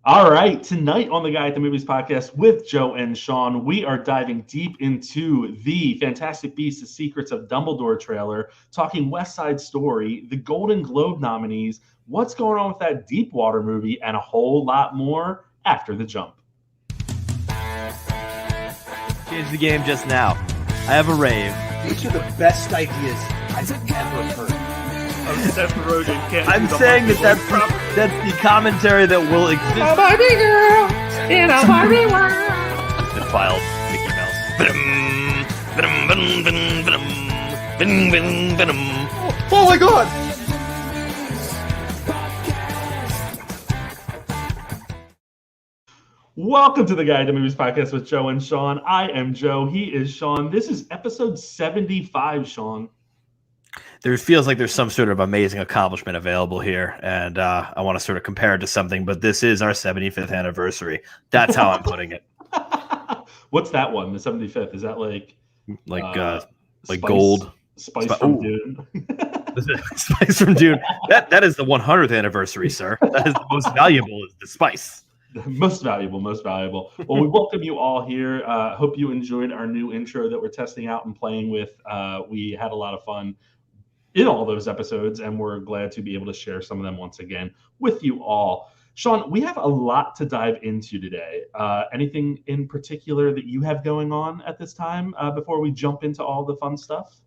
All right, tonight on the Guy at the Movies podcast with Joe and Sean, we are diving deep into the Fantastic Beasts: The Secrets of Dumbledore trailer, talking West Side Story, the Golden Globe nominees, what's going on with that Deepwater movie, and a whole lot more after the jump. Change the game just now. I have a rave. These are the best ideas I've ever heard. Seth Rogen can't I'm saying that's the commentary that will exist. A Barbie girl in a Barbie world. Defiled Mickey Mouse. Oh my god! Welcome to the Guy at the Movies podcast with Joe and Sean. I am Joe. He is Sean. This is episode 75, Sean. There feels like there's some sort of amazing accomplishment available here, and I want to sort of compare it to something, but this is our 75th anniversary. That's how I'm putting it. What's that one? The 75th? Is that like Spice, gold? Spice from Dune? Spice from Dune. That is the 100th anniversary, sir. That is the most valuable, is the spice. Most valuable. Well, we welcome you all here. Hope you enjoyed our new intro that we're testing out and playing with. We had a lot of fun in all those episodes, and we're glad to be able to share some of them once again with you all. Sean, we have a lot to dive into today. Anything in particular that you have going on at this time before we jump into all the fun stuff?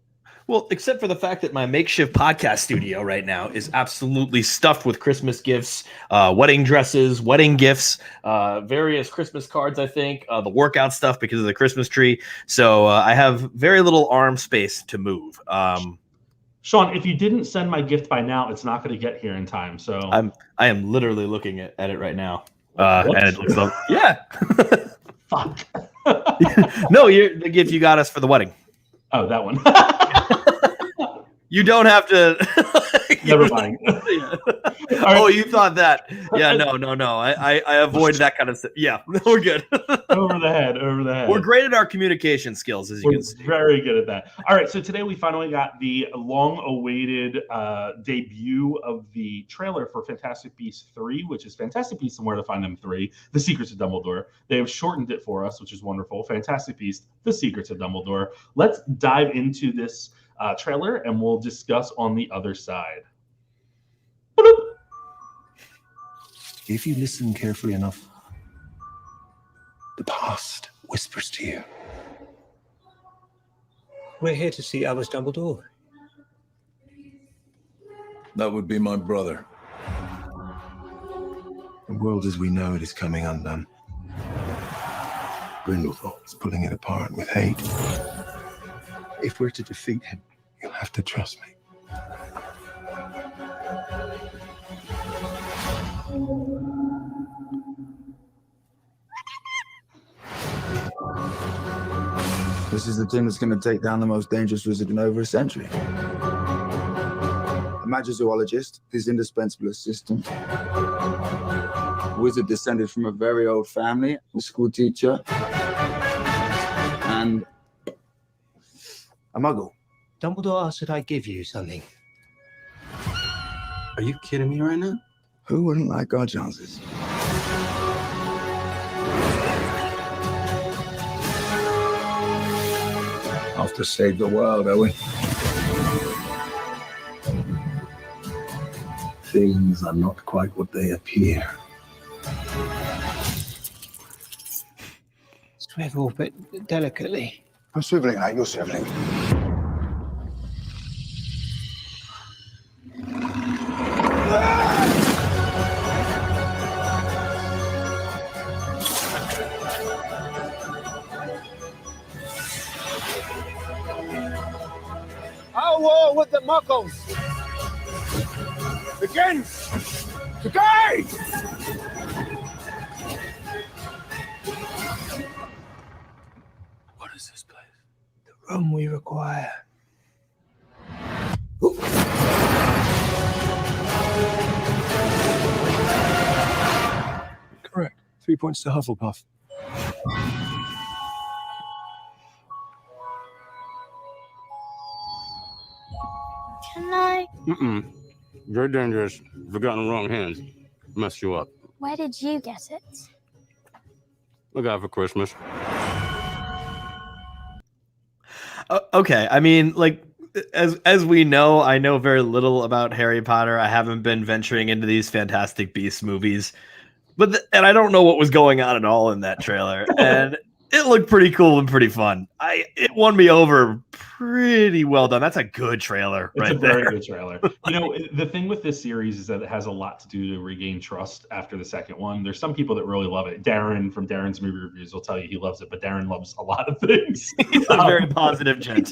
Well, except for the fact that my makeshift podcast studio right now is absolutely stuffed with Christmas gifts, wedding dresses, wedding gifts, various Christmas cards, I think, the workout stuff because of the Christmas tree. So I have very little arm space to move. Sean, if you didn't send my gift by now, it's not going to get here in time. So I am literally looking at it right now. And it looks like, yeah. Fuck. No, the gift you got us for the wedding. Oh, that one. You don't have to. Never mind. Oh, you thought that? Yeah, no. I avoid that kind of stuff. Yeah, we're good. Over the head. We're great at our communication skills, as you can see. Very good at that. All right, so today we finally got the long-awaited debut of the trailer for Fantastic Beasts 3, which is Fantastic Beasts and Where to Find Them 3, The Secrets of Dumbledore. They have shortened it for us, which is wonderful. Fantastic Beasts, The Secrets of Dumbledore. Let's dive into this trailer, and we'll discuss on the other side. If you listen carefully enough, the past whispers to you. We're here to see Albus Dumbledore. That would be my brother. The world as we know it is coming undone. Grindelwald is pulling it apart with hate. If we're to defeat him, you'll have to trust me. This is the team that's going to take down the most dangerous wizard in over a century. A magizoologist, his indispensable assistant. A wizard descended from a very old family, a school teacher, and a muggle. Dumbledore asked that I give you something. Are you kidding me right now? Who wouldn't like our chances? Off to save the world, are we? Things are not quite what they appear. Swivel, but delicately. I'm swiveling like you're swiveling. Our war with the Muggles begins today! What is this place? The room we require. Correct. 3 points to Hufflepuff. Can I? Very dangerous. If you got in the wrong hands, mess you up. Where did you get it? Look out for Christmas. Okay, I mean, like as we know, I know very little about Harry Potter. I haven't been venturing into these Fantastic Beasts movies, but and I don't know what was going on at all in that trailer, and it looked pretty cool and pretty fun. It won me over pretty well done. That's a good trailer, It's right a very there. good trailer. The thing with this series is that it has a lot to do to regain trust after the second one. There's some people that really love it. Darren from Darren's Movie Reviews will tell you he loves it, but Darren loves a lot of things. He's a very positive gent.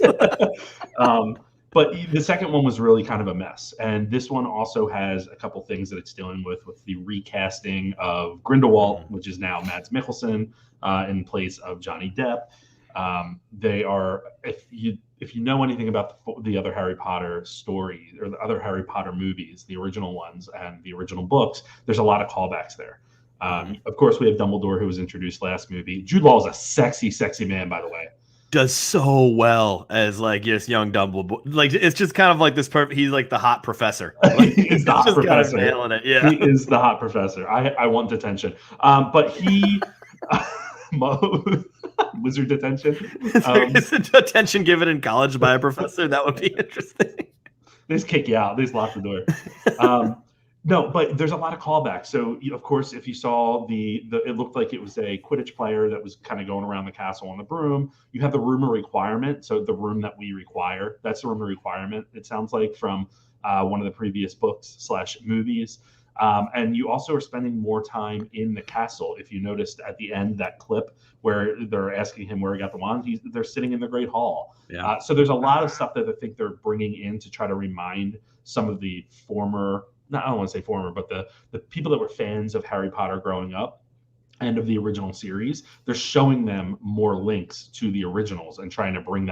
But the second one was really kind of a mess. And this one also has a couple things that it's dealing with the recasting of Grindelwald, which is now Mads Mikkelsen in place of Johnny Depp. They are, if you know anything about the other Harry Potter stories or the other Harry Potter movies, the original ones and the original books, there's a lot of callbacks there. Of course, we have Dumbledore, who was introduced last movie. Jude Law is a sexy, sexy man, by the way. Does so well as like just young Dumbledore. Like it's just kind of like this perfect. He's like the hot professor. He's the hot just professor. Kind of nailing it. Yeah, he is the hot professor. I want detention. But he wizard detention. Is it attention given in college by a professor? That would be interesting. They just kick you out. They just lock the door. No, but there's a lot of callbacks. So, of course, if you saw it looked like it was a Quidditch player that was kind of going around the castle on the broom. You have the room of requirement. So the room that we require, that's the room of requirement. It sounds like from one of the previous books / movies. And you also are spending more time in the castle. If you noticed at the end, that clip where they're asking him where he got the wand, they're sitting in the Great Hall. Yeah. So there's a lot of stuff that I think they're bringing in to try to remind some of the former, I don't want to say former, but the people that were fans of Harry Potter growing up and of the original series. They're showing them more links to the originals and trying to bring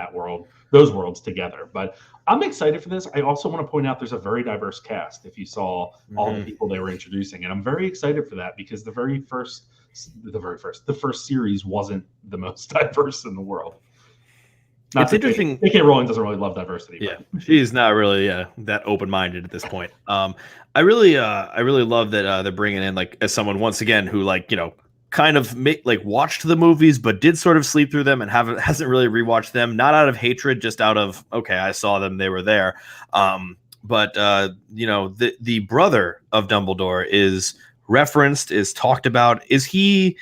those worlds together. But I'm excited for this. I also want to point out there's a very diverse cast if you saw all the people they were introducing. And I'm very excited for that because the first series wasn't the most diverse in the world. It's interesting. J.K. Rowling doesn't really love diversity. Yeah, she's not really that open-minded at this point. I really love that they're bringing in as someone once again who kind of watched the movies but did sort of sleep through them and hasn't really rewatched them, not out of hatred, just out of okay, I saw them, they were there. But the brother of Dumbledore is referenced, is talked about. Is he's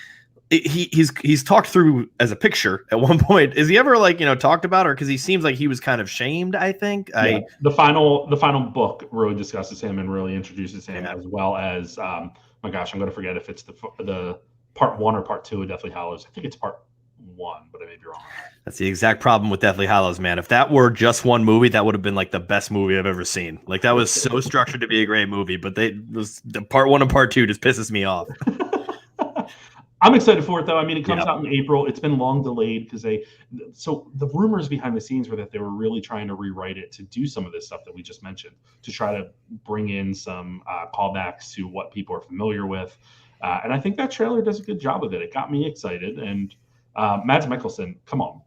talked through as a picture at one point. Is he ever talked about, or because he seems like he was kind of shamed? I think the final book really discusses him and really introduces him, as well as my gosh, I'm going to forget if it's the part 1 or part 2 of Deathly Hallows. I think it's part 1, but I may be wrong. That's the exact problem with Deathly Hallows, man. If that were just one movie, that would have been the best movie I've ever seen. That was so structured to be a great movie, but the part 1 and part 2 just pisses me off. I'm excited for it, though. I mean, it comes out in April. It's been long delayed because so the rumors behind the scenes were that they were really trying to rewrite it to do some of this stuff that we just mentioned, to try to bring in some callbacks to what people are familiar with. And I think that trailer does a good job of it. It got me excited. And Mads Mikkelsen, come on.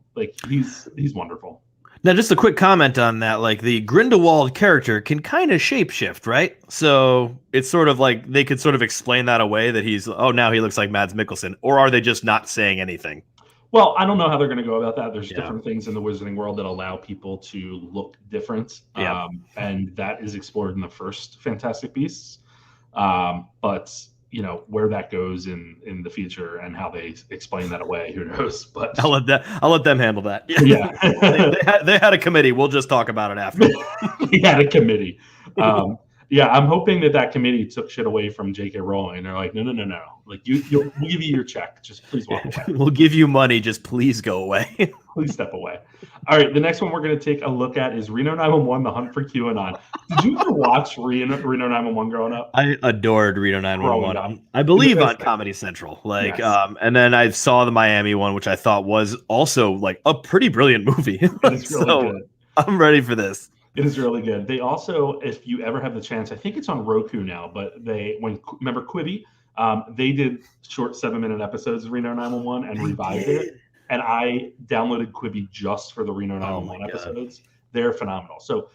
He's wonderful. Now, just a quick comment on that. The Grindelwald character can kind of shapeshift, right? So it's sort of they could sort of explain that away, that now he looks like Mads Mikkelsen, or are they just not saying anything? Well, I don't know how they're going to go about that. There's different things in the wizarding world that allow people to look different. And that is explored in the first Fantastic Beasts. But where that goes in the future and how they explain that away, who knows? But I'll let them handle that. Yeah, they had a committee. We'll just talk about it after. We had a committee. I'm hoping that committee took shit away from J.K. Rowling. They're like, no. We'll give you your check. Just please walk away. We'll give you money. Just please go away. Please step away. All right, the next one we're going to take a look at is Reno 911: The Hunt for QAnon. Did you ever watch Reno 911 growing up? I adored Reno 911. I believe on Comedy Central. Yes. And then I saw the Miami one, which I thought was also a pretty brilliant movie. It's really good. I'm ready for this. It is really good. They also, if you ever have the chance, I think it's on Roku now, but remember Quibi? They did short 7-minute episodes of Reno 911 and revived it. And I downloaded Quibi just for the Reno 911 episodes. They're phenomenal. So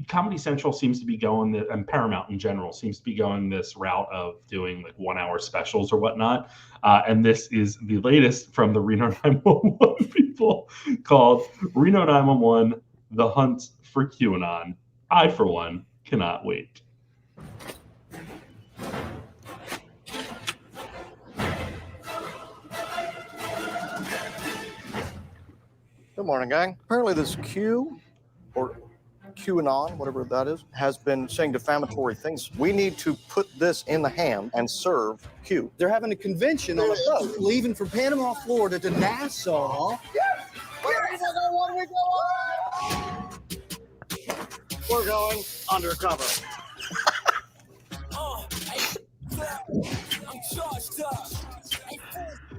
Comedy Central seems to be going, and Paramount in general seems to be going this route of doing like 1 hour specials or whatnot. And this is the latest from the Reno 911 people called Reno 911, The Hunt for QAnon. I, for one, cannot wait. Good morning, gang. Apparently this Q, or QAnon, whatever that is, has been saying defamatory things. We need to put this in the ham and serve Q. They're having a convention on a boat leaving from Panama, Florida to Nassau. We're going undercover.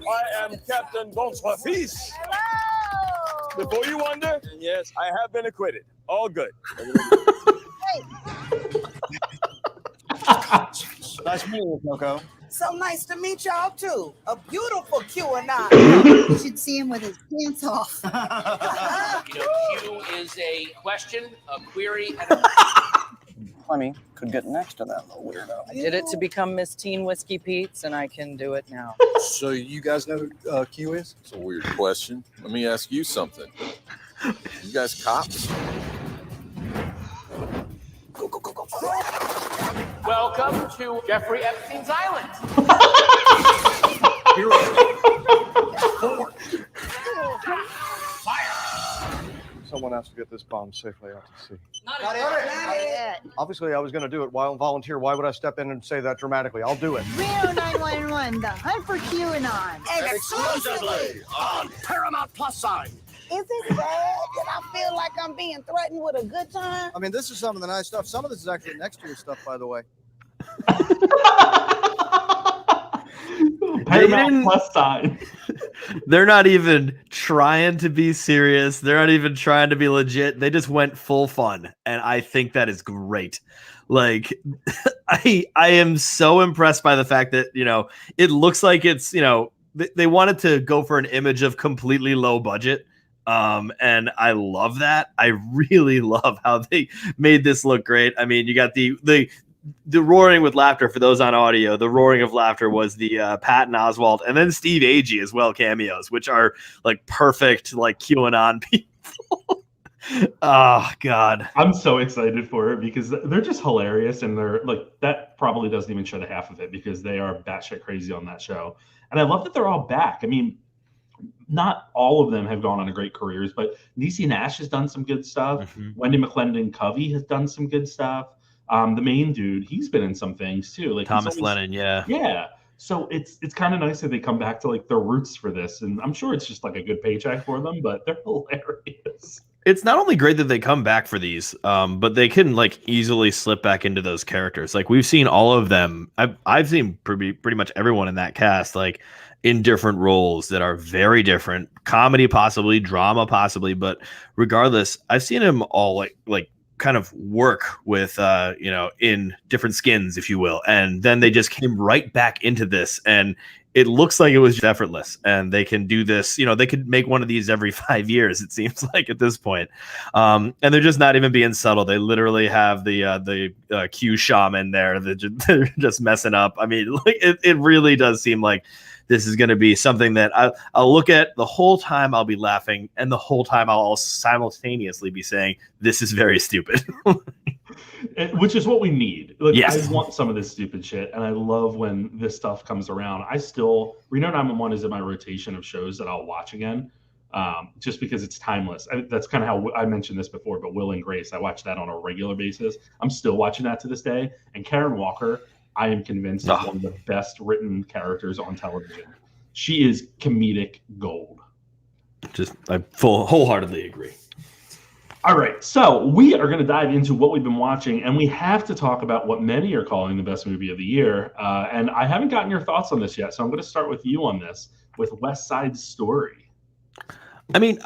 I am Captain Bonsoifis. Before you wonder, yes, I have been acquitted. All good. Nice meeting you, Coco. So nice to meet y'all too. A beautiful QAnon. You should see him with his pants off. Q is a question, a query, and a... Honey could get next to that little weirdo. I did it to become Miss Teen Whiskey Pete's, and I can do it now. So you guys know who Q is? It's a weird question. Let me ask you something. You guys cops? Go. Welcome to Jeffrey Epstein's Island. Someone has to get this bomb safely out to sea. Not it. Obviously, I was going to do it. Why volunteer? Why would I step in and say that dramatically? I'll do it. Reno 911, the hunt for QAnon. Exclusively on Paramount Plus sign. Is it bad that I feel like I'm being threatened with a good time? I mean, this is some of the nice stuff. Some of this is actually next to your stuff, by the way. Paramount Plus sign. They're not even trying to be serious. They're not even trying to be legit. They just went full fun, and I think that is great. Like, I am so impressed by the fact that, you know, it looks like it's, you know, they wanted to go for an image of completely low budget. And I love that. I really love how they made this look great. I mean, you got the roaring with laughter for those on audio. The roaring of laughter was the Patton Oswalt and then Steve Agee as well cameos, which are like perfect, like QAnon people. Oh God, I'm so excited for it because they're just hilarious, and they're like, that probably doesn't even show the half of it because they are batshit crazy on that show. And I love that they're all back. I mean, not all of them have gone on to great careers, but Niecy Nash has done some good stuff. Mm-hmm. Wendy McClendon Covey has done some good stuff. The main dude, he's been in some things too. Like Thomas Lennon, yeah. So it's kind of nice that they come back to like their roots for this, and I'm sure it's just like a good paycheck for them, but they're hilarious. It's not only great that they come back for these, but they can like easily slip back into those characters. Like we've seen all of them. I've seen pretty much everyone in that cast, like in different roles that are very different, comedy possibly, drama possibly, but regardless, I've seen them all like kind of work with you know, in different skins, if you will, and then they just came right back into this, and it looks like it was just effortless, and they can do this. You know, they could make one of these every 5 years, it seems like at this point. And they're just not even being subtle. They literally have the Q shaman there. They're just messing up. I mean, like, it really does seem like this is going to be something that I'll look at the whole time. I'll be laughing, and the whole time I'll simultaneously be saying, this is very stupid. Which is what we need. Like, yes. I want some of this stupid shit, and I love when this stuff comes around. Reno 911 is in my rotation of shows that I'll watch again, just because it's timeless. That's kind of how I mentioned this before, but Will and Grace, I watch that on a regular basis. I'm still watching that to this day. And Karen Walker, I am convinced, is one of the best written characters on television. She is comedic gold. I wholeheartedly agree. All right, so we are going to dive into what we've been watching, and we have to talk about what many are calling the best movie of the year. And I haven't gotten your thoughts on this yet, so I'm going to start with you on this, with West Side Story. I mean,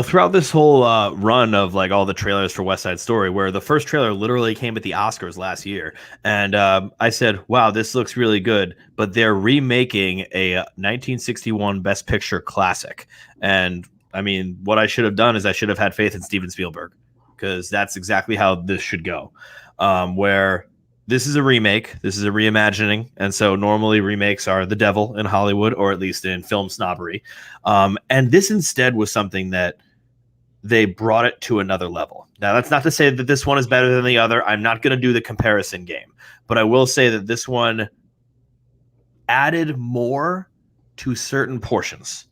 throughout this whole run of like all the trailers for West Side Story, where the first trailer literally came at the Oscars last year, and I said, wow, this looks really good, but they're remaking a 1961 Best Picture classic. And I mean, what I should have done is I should have had faith in Steven Spielberg, because that's exactly how this should go. Where this is a remake, this is a reimagining, and so normally remakes are the devil in Hollywood, or at least in film snobbery. And this instead was something that they brought it to another level. Now, that's not to say that this one is better than the other. I'm not going to do the comparison game, but I will say that this one added more to certain portions,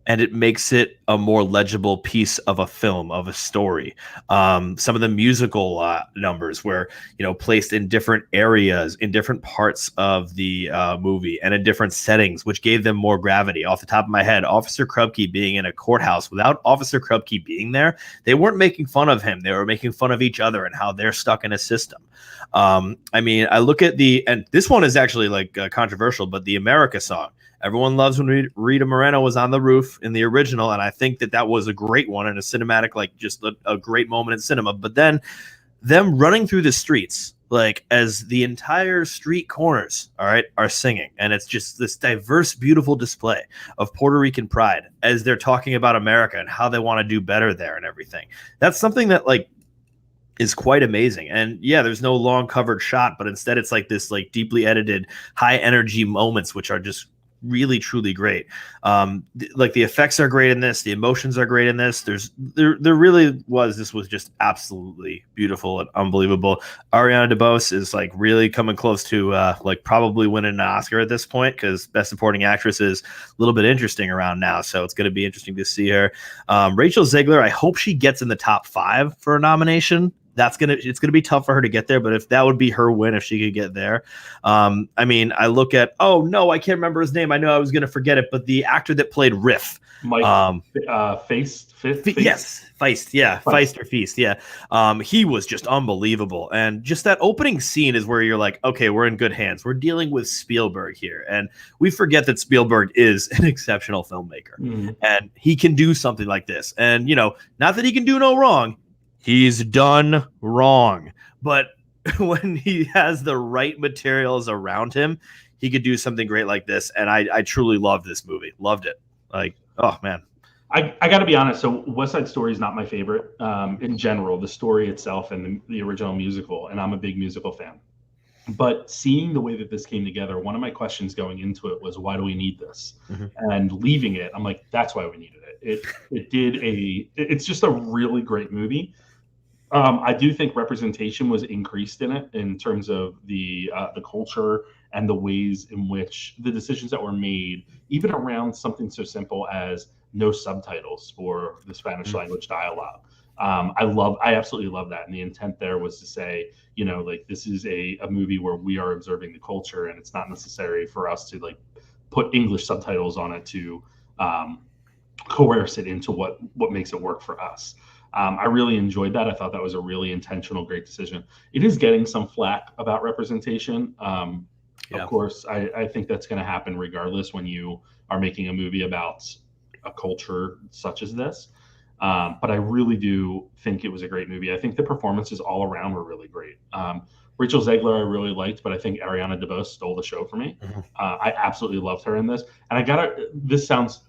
and it makes it a more legible piece of a film, of a story. Some of the musical numbers were, placed in different areas, in different parts of the movie, and in different settings, which gave them more gravity. Off the top of my head, Officer Krupke being in a courthouse, without Officer Krupke being there, they weren't making fun of him. They were making fun of each other and how they're stuck in a system. I mean, I look at and this one is actually controversial, but the America song. Everyone loves when Rita Moreno was on the roof in the original, and I think that was a great one and a cinematic, just a great moment in cinema. But then them running through the streets, as the entire street corners, are singing, and it's just this diverse, beautiful display of Puerto Rican pride as they're talking about America and how they want to do better there and everything. That's something that is quite amazing. And yeah, there's no long covered shot, but instead it's this deeply edited, high energy moments, which are just really truly great. The effects are great in this, the emotions are great in this. This was just absolutely beautiful and unbelievable. Ariana DeBose is really coming close to probably winning an Oscar at this point, because Best Supporting Actress is a little bit interesting around now, so it's going to be interesting to see her. Rachel Zegler, I hope she gets in the top 5 for a nomination. It's gonna be tough for her to get there, but if that would be her win if she could get there. I mean, I look at I can't remember his name. I know I was gonna forget it, but the actor that played Riff, Mike Feist. Yes, Feist, yeah, Feist or Feast, yeah. He was just unbelievable, and just that opening scene is where you're like, okay, we're in good hands. We're dealing with Spielberg here, and we forget that Spielberg is an exceptional filmmaker, and he can do something like this. And not that he can do no wrong. He's done wrong, but when he has the right materials around him, he could do something great like this. And I truly loved this movie. Loved it. Oh man. I got to be honest. So West Side Story is not my favorite in general, the story itself and the original musical. And I'm a big musical fan. But seeing the way that this came together, one of my questions going into it was, why do we need this? And leaving it, I'm like, that's why we needed it. It's just a really great movie. I do think representation was increased in it in terms of the culture and the ways in which the decisions that were made, even around something so simple as no subtitles for the Spanish language dialogue. I absolutely love that. And the intent there was to say, this is a movie where we are observing the culture, and it's not necessary for us to put English subtitles on it to coerce it into what makes it work for us. I really enjoyed that. I thought that was a really intentional, great decision. It is getting some flack about representation. Of course, I think that's going to happen regardless when you are making a movie about a culture such as this. But I really do think it was a great movie. I think the performances all around were really great. Rachel Zegler I really liked, but I think Ariana DeBose stole the show for me. I absolutely loved her in this. And this sounds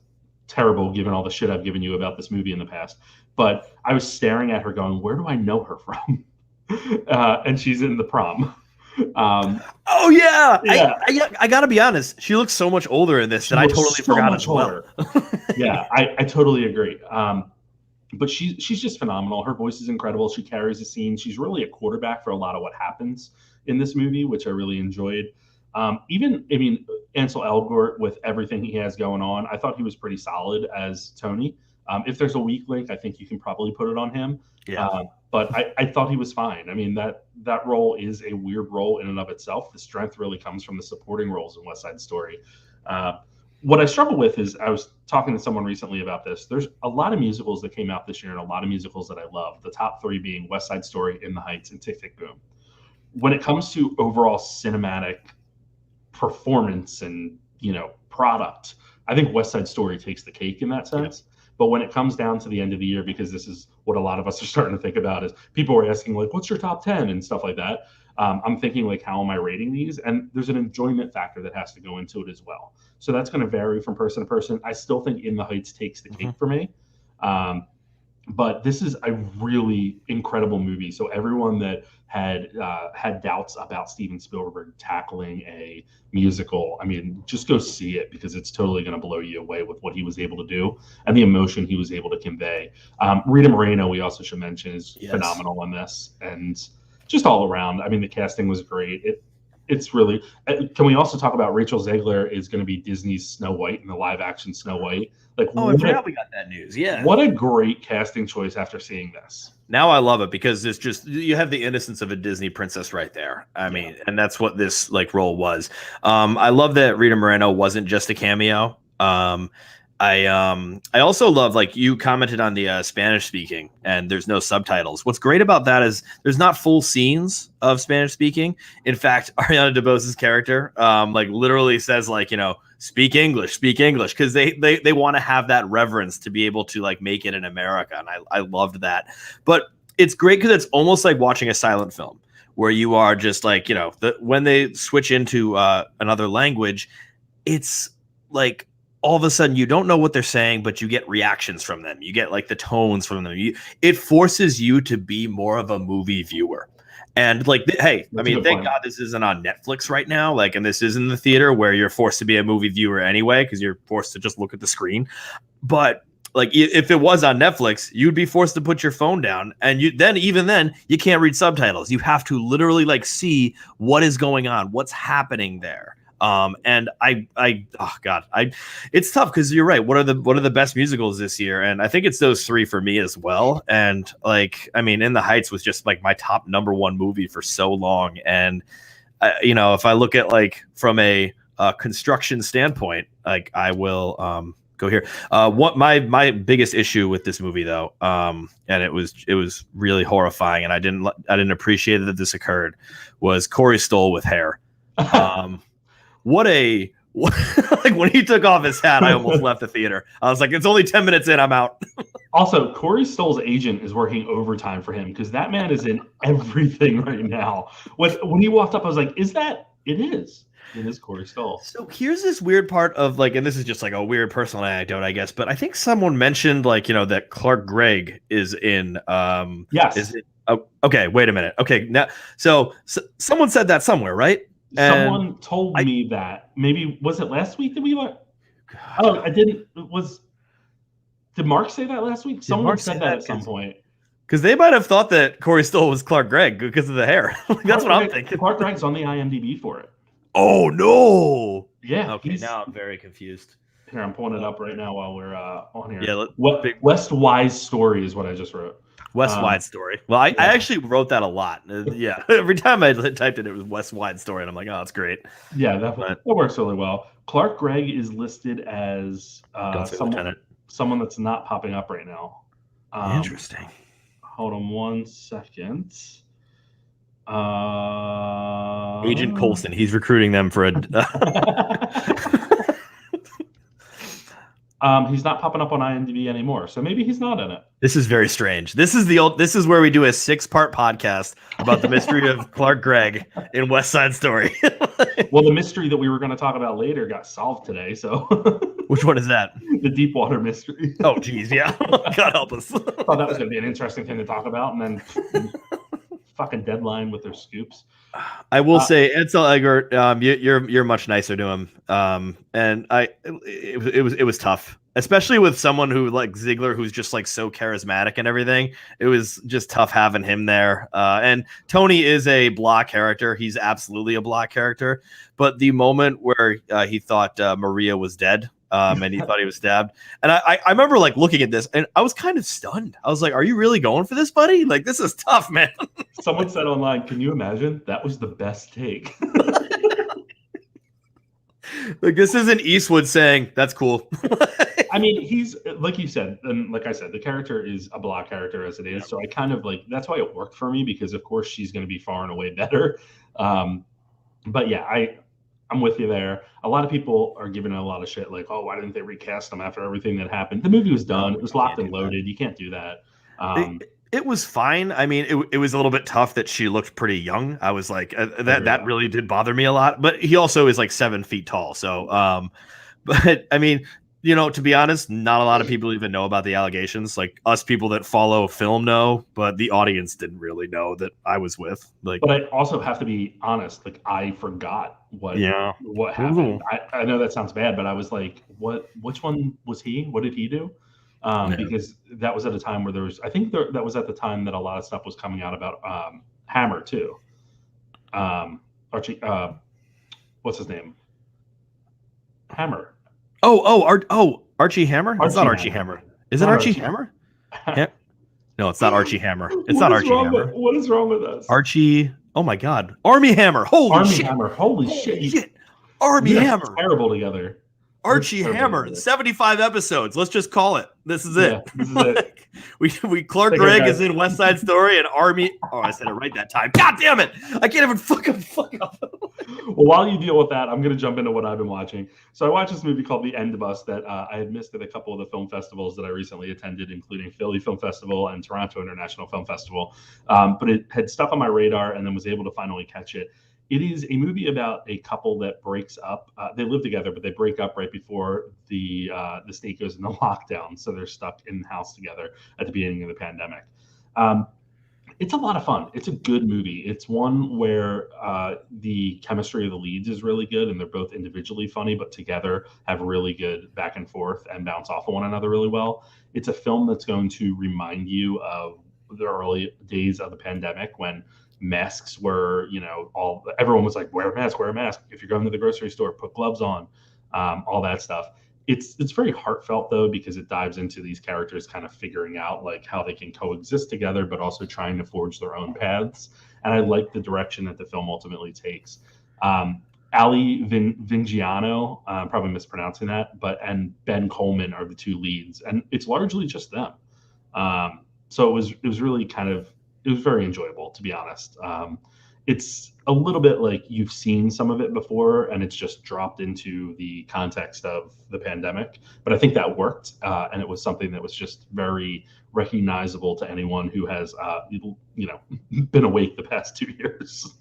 terrible given all the shit I've given you about this movie in the past, but I was staring at her going, where do I know her from? And she's in The Prom. Oh yeah. I gotta be honest, she looks so much older in this that I totally forgot as well. Yeah, I totally agree. But she's just phenomenal. Her voice is incredible. She carries the scene. She's really a quarterback for a lot of what happens in this movie, which I really enjoyed. Ansel Elgort, with everything he has going on, I thought he was pretty solid as Tony. If there's a weak link, I think you can probably put it on him. Yeah. But I thought he was fine. I mean, that role is a weird role in and of itself. The strength really comes from the supporting roles in West Side Story. What I struggle with is, I was talking to someone recently about this. There's a lot of musicals that came out this year and a lot of musicals that I love. The top 3 being West Side Story, In the Heights, and Tick, Tick, Boom. When it comes to overall cinematic performance and product, I think West Side Story takes the cake in that sense. But when it comes down to the end of the year, because this is what a lot of us are starting to think about, is people are asking what's your top 10 and stuff like that. I'm thinking how am I rating these? And there's an enjoyment factor that has to go into it as well. So that's going to vary from person to person. I still think In the Heights takes the cake for me. But this is a really incredible movie. So everyone that had doubts about Steven Spielberg tackling a musical, I mean, just go see it because it's totally going to blow you away with what he was able to do and the emotion he was able to convey. Rita Moreno, we also should mention, is phenomenal in this, and just all around. I mean, the casting was great. It's really. Can we also talk about Rachel Zegler is going to be Disney's Snow White in the live action Snow White? Like, Oh, I forgot we got that news. Yeah. what a great casting choice after seeing this. Now I love it because it's just you have the innocence of a Disney princess right there. I mean, and that's what this like role was. I love that Rita Moreno wasn't just a cameo. I also love, like you commented on the Spanish speaking, and there's no subtitles. What's great about that is there's not full scenes of Spanish speaking. In fact, Ariana DeBose's character like literally says like, you know, speak English, because they want to have that reverence to be able to like make it in America, and I loved that. But it's great because it's almost like watching a silent film where you are just like, you know, when they switch into another language, it's like all of a sudden you don't know what they're saying, but you get reactions from them. You get like the tones from them. It forces you to be more of a movie viewer. And like, hey, I mean, thank God this isn't on Netflix right now. Like, and this is in the theater where you're forced to be a movie viewer anyway, because you're forced to just look at the screen. But like, if it was on Netflix, you'd be forced to put your phone down, and even then you can't read subtitles. You have to literally like see what is going on, what's happening there. And it's tough because you're right. What are the best musicals this year? And I think it's those three for me as well. And like, I mean, In the Heights was just like my top number one movie for so long. And you know, if I look at like from a construction standpoint, like I will go here. What my biggest issue with this movie though, and it was really horrifying, and I didn't appreciate that this occurred, was Corey Stoll with hair. Like when he took off his hat, I almost left the theater. I was like, it's only 10 minutes in, I'm out. Also, Corey Stoll's agent is working overtime for him because that man is in everything right now. When he walked up, I was like, it is Corey Stoll. So here's this weird part of like, and this is just like a weird personal anecdote, I guess, but I think someone mentioned like, you know, that Clark Gregg is in, yes. Is it, oh, okay, wait a minute. Okay. Now, so someone said that somewhere, right? Someone told me that. Maybe was it last week that we were? Oh, I didn't. Did Mark say that last week? Someone said that at some point. Because they might have thought that Corey Stoll was Clark Gregg because of the hair. That's what I'm thinking. Clark Gregg's on the IMDb for it. Oh no! Yeah. Okay, now I'm very confused. Here, I'm pulling it up right now while we're on here. Yeah. West Wise Story is what I just wrote. West Wide Story. Well, I actually wrote that a lot. Yeah. Every time I typed it, it was West Wide Story. And I'm like, oh, that's great. Yeah, that works really well. Clark Gregg is listed as someone that's not popping up right now. Interesting. Hold on one second. Agent Coulson. He's recruiting them for a... He's not popping up on IMDb anymore, so maybe he's not in it. This is very strange. This is where we do a 6-part podcast about the mystery of Clark Gregg in West Side Story. Well, the mystery that we were going to talk about later got solved today. So, which one is that? The Deepwater mystery. Oh, geez, yeah. God help us. Thought that was going to be an interesting thing to talk about, and then fucking Deadline with their scoops. I will say, Edsel Eggert, you're much nicer to him, and it was tough, especially with someone who like Ziegler, who's just like so charismatic and everything. It was just tough having him there. And Tony is a blah character; he's absolutely a blah character. But the moment where he thought Maria was dead, and he thought he was stabbed, and I remember like looking at this, and I was kind of stunned. I was like, "Are you really going for this, buddy? Like, this is tough, man." Someone said online, "Can you imagine? That was the best take." Like, this isn't Eastwood saying that's cool. I mean, he's like you said, and like I said, the character is a blah character as it is. Yeah. So I kind of like that's why it worked for me because of course she's going to be far and away better. But yeah, I'm with you there. A lot of people are giving it a lot of shit, like, "Oh, why didn't they recast him after everything that happened?" The movie was done; it was locked and loaded. You can't do that. It was fine. I mean, it was a little bit tough that she looked pretty young. I was like, that really did bother me a lot. But he also is like 7 feet tall. So, but I mean, You know, to be honest, not a lot of people even know about the allegations. Like us people that follow film know, but the audience didn't really know that I was with. Like, but I also have to be honest. Like, I forgot what happened. I know that sounds bad, but I was like, what? Which one was he? What did he do? Because that was at a time where there was. I think that was at the time that a lot of stuff was coming out about Hammer too. Archie, what's his name? Hammer. Archie Hammer? It's not Archie Hammer. Is it Archie Hammer? No, it's not Archie Hammer. It's not Archie Hammer. What is wrong with us? Archie. Oh my God. Army Hammer. Holy shit. Hammer. Holy shit. Army Hammer. Terrible together. Archie Hammer. 75 episodes. Let's just call it. This is it. Yeah, this is it. we Clark Gregg is in West Side Story and Army. Oh, I said it right that time. God damn it! I can't even fuck up. Well, while you deal with that, I'm going to jump into what I've been watching. So I watched this movie called The End of Us that I had missed at a couple of the film festivals that I recently attended, including Philly Film Festival and Toronto International Film Festival. But it had stuff on my radar and then was able to finally catch it. It is a movie about a couple that breaks up. They live together, but they break up right before the state goes into lockdown. So they're stuck in the house together at the beginning of the pandemic. It's a lot of fun. It's a good movie. It's one where the chemistry of the leads is really good, and they're both individually funny, but together have really good back and forth and bounce off of one another really well. It's a film that's going to remind you of the early days of the pandemic when masks were, everyone was like, wear a mask. If you're going to the grocery store, put gloves on, all that stuff. It's very heartfelt though, because it dives into these characters kind of figuring out like how they can coexist together, but also trying to forge their own paths. And I like the direction that the film ultimately takes. Ali Vingiano, I'm probably mispronouncing that, and Ben Coleman are the two leads, and it's largely just them. So it was really it was very enjoyable, to be honest. It's a little bit like you've seen some of it before and it's just dropped into the context of the pandemic. But I think that worked. And it was something that was just very recognizable to anyone who has, been awake the past 2 years.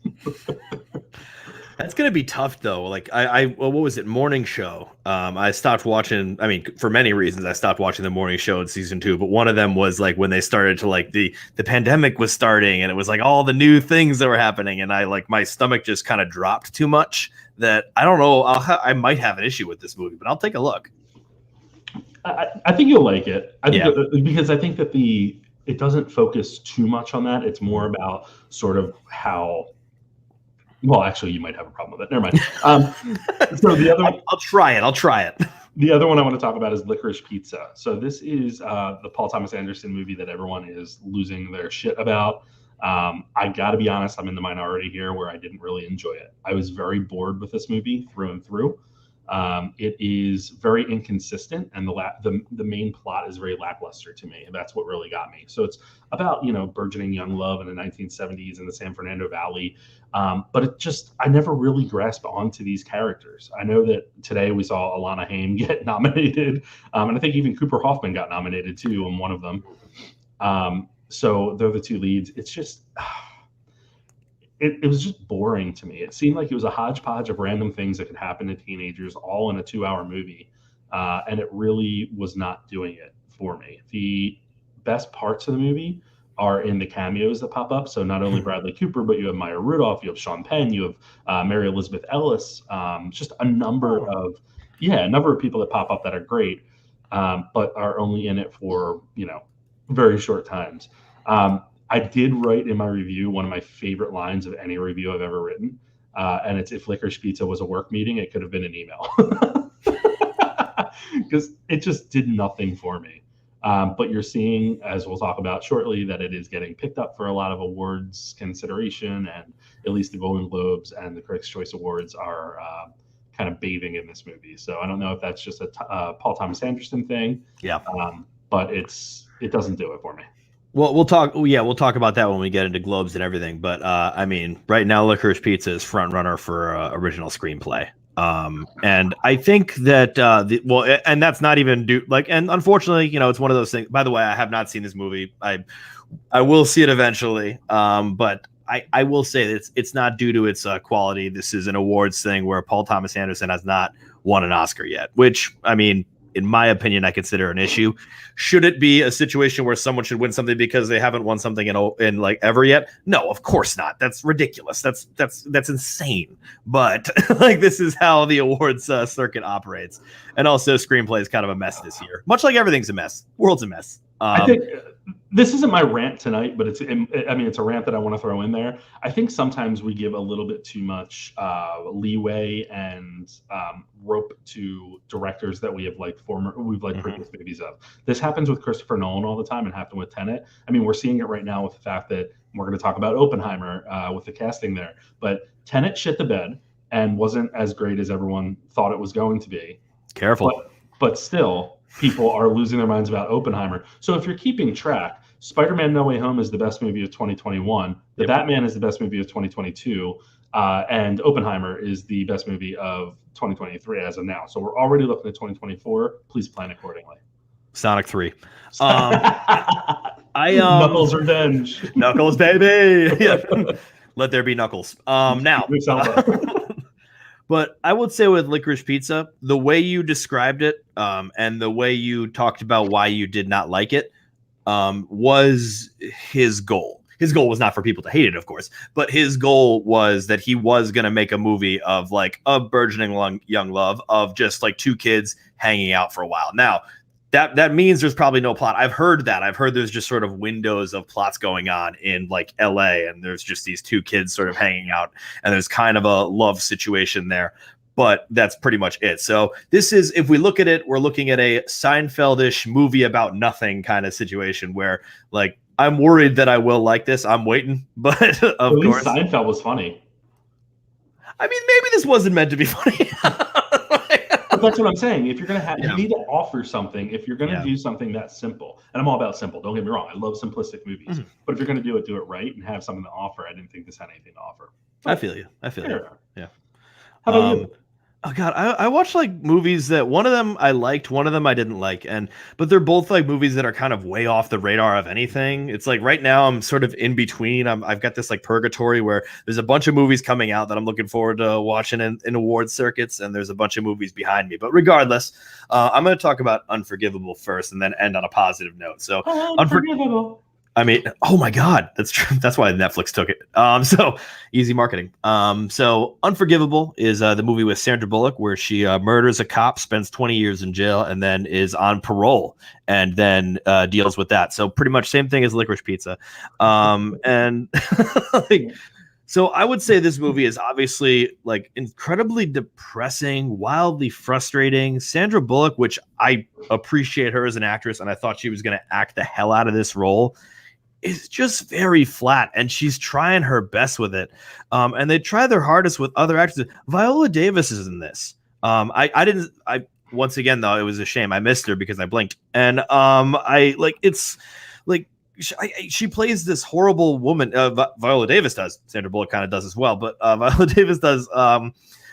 That's going to be tough though. Like what was it? Morning Show. I stopped watching. I mean, for many reasons, I stopped watching the Morning Show in season 2. But one of them was like when they started to like the pandemic was starting, and it was like all the new things that were happening, and my stomach just kind of dropped too much. That I don't know. I might have an issue with this movie, but I'll take a look. I think you'll like it. Because I think that it doesn't focus too much on that. It's more about sort of how. Well, actually, you might have a problem with it. Never mind. So the other, I'll try it. The other one I want to talk about is Licorice Pizza. So this is the Paul Thomas Anderson movie that everyone is losing their shit about. I got to be honest, I'm in the minority here where I didn't really enjoy it. I was very bored with this movie through and through. It is very inconsistent, and the main plot is very lackluster to me, and that's what really got me. So it's about burgeoning young love in the 1970s in the San Fernando Valley, but I never really grasped onto these characters. I know that today we saw Alana Haim get nominated, and I think even Cooper Hoffman got nominated too on one of them. So they're the two leads. It's just. It was just boring to me. It seemed like it was a hodgepodge of random things that could happen to teenagers all in a 2-hour movie. And it really was not doing it for me. The best parts of the movie are in the cameos that pop up. So not only Bradley Cooper, but you have Maya Rudolph, you have Sean Penn, you have Mary Elizabeth Ellis, just a number of people that pop up that are great, but are only in it for, very short times. I did write in my review one of my favorite lines of any review I've ever written. And it's, if Licorice Pizza was a work meeting, it could have been an email. Because it just did nothing for me. But you're seeing, as we'll talk about shortly, that it is getting picked up for a lot of awards consideration. And at least the Golden Globes and the Critics' Choice Awards are kind of bathing in this movie. So I don't know if that's just a Paul Thomas Anderson thing. Yeah. But it doesn't do it for me. Well, we'll talk about that when we get into Globes and everything. But I mean, right now, Licorice Pizza is front runner for original screenplay. And I think that and that's not even and unfortunately, it's one of those things. By the way, I have not seen this movie. I will see it eventually. But I will say that it's not due to its quality. This is an awards thing where Paul Thomas Anderson has not won an Oscar yet, which, I mean, in my opinion, I consider an issue. Should it be a situation where someone should win something because they haven't won something in like ever yet? No, of course not. That's ridiculous. That's insane. But like, this is how the awards circuit operates. And also, screenplay is kind of a mess this year. Much like everything's a mess. World's a mess. I think this isn't my rant tonight, but it's a rant that I want to throw in there. I think sometimes we give a little bit too much leeway and rope to directors that we've liked previous movies of. This happens with Christopher Nolan all the time, and happened with Tenet. I mean, we're seeing it right now with the fact that we're going to talk about Oppenheimer with the casting there. But Tenet shit the bed and wasn't as great as everyone thought it was going to be. Careful. But still, people are losing their minds about Oppenheimer. So if you're keeping track, Spider-Man No Way Home is the best movie of 2021. The Batman is the best movie of 2022. And Oppenheimer is the best movie of 2023 as of now. So we're already looking at 2024. Please plan accordingly. Sonic 3. Knuckles Revenge. Knuckles, baby. Yeah. Let there be Knuckles. Now. But I would say with Licorice Pizza, the way you described it and the way you talked about why you did not like it was his goal. His goal was not for people to hate it, of course, but his goal was that he was going to make a movie of like a burgeoning young love of just like two kids hanging out for a while. Now, that means there's probably no plot. I've heard that. I've heard there's just sort of windows of plots going on in like LA, and there's just these two kids sort of hanging out, and there's kind of a love situation there. But that's pretty much it. So this is, if we look at it, we're looking at a Seinfeld-ish movie about nothing kind of situation where like, I'm worried that I will like this. I'm waiting, but of course Seinfeld was funny. I mean, maybe this wasn't meant to be funny. That's what I'm saying. If you're going to have, you need to offer something. If you're going to do something that's simple, and I'm all about simple, don't get me wrong. I love simplistic movies, but if you're going to do it right and have something to offer. I didn't think this had anything to offer. I feel you. Yeah. How about you? Oh God, I watched like movies that one of them I liked, one of them I didn't like, but they're both like movies that are kind of way off the radar of anything. It's like right now I'm sort of in between. I've got this like purgatory where there's a bunch of movies coming out that I'm looking forward to watching in award circuits, and there's a bunch of movies behind me. But regardless, I'm going to talk about Unforgivable first, and then end on a positive note. So Unforgivable. I mean, oh my God, that's true. That's why Netflix took it. So easy marketing. So Unforgivable is the movie with Sandra Bullock where she murders a cop, spends 20 years in jail, and then is on parole, and then deals with that. So pretty much same thing as Licorice Pizza. And like, so I would say this movie is obviously like incredibly depressing, wildly frustrating. Sandra Bullock, which I appreciate her as an actress, and I thought she was going to act the hell out of this role, is just very flat, and she's trying her best with it. And they try their hardest with other actors. Viola Davis is in this. Once again, though, it was a shame. I missed her because I blinked. And she plays this horrible woman. Viola Davis does. Sandra Bullock kind of does as well, but Viola Davis does.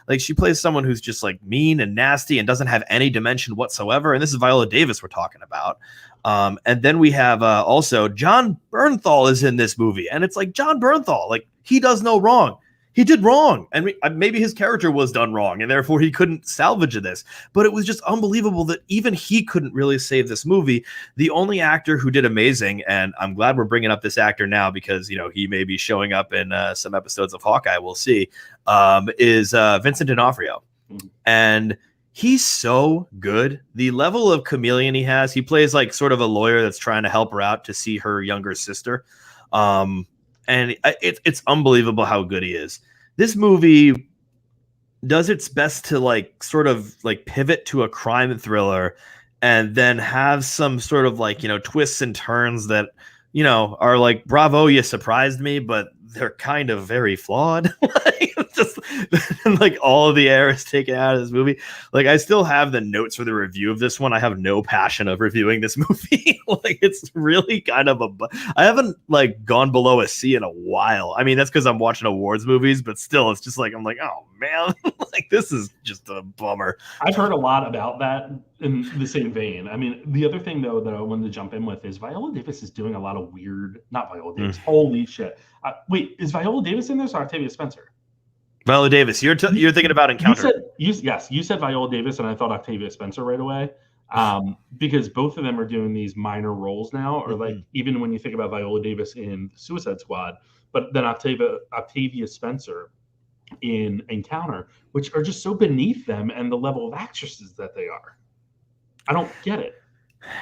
Like she plays someone who's just like mean and nasty and doesn't have any dimension whatsoever. And this is Viola Davis we're talking about. And then we have also Jon Bernthal is in this movie, and it's like Jon Bernthal, like he does no wrong. He did wrong, and maybe his character was done wrong, and therefore he couldn't salvage this. But it was just unbelievable that even he couldn't really save this movie. The only actor who did amazing, and I'm glad we're bringing up this actor now because he may be showing up in some episodes of Hawkeye. We'll see. Is Vincent D'Onofrio, and he's so good. The level of chameleon he has. He plays like sort of a lawyer that's trying to help her out to see her younger sister. And it's unbelievable how good he is. This movie does its best to like sort of like pivot to a crime thriller and then have some sort of like, twists and turns that, are like, bravo, you surprised me, but they're kind of very flawed. Just like all of the air is taken out of this movie. Like I still have the notes for the review of this one. I have no passion of reviewing this movie. Like it's really kind of I haven't like gone below a C in a while. I mean, that's because I'm watching awards movies, but still it's just like, I'm like, oh man, like this is just a bummer. I've heard a lot about that in the same vein. I mean, the other thing though that I wanted to jump in with is Viola Davis is doing a lot of weird, not Viola Davis, holy shit. Wait, is Viola Davis in this or Octavia Spencer? Viola Davis. You're thinking about Encounter. You said Viola Davis, and I thought Octavia Spencer right away. because both of them are doing these minor roles now, or like even when you think about Viola Davis in Suicide Squad, but then Octavia Spencer in Encounter, which are just so beneath them and the level of actresses that they are. I don't get it.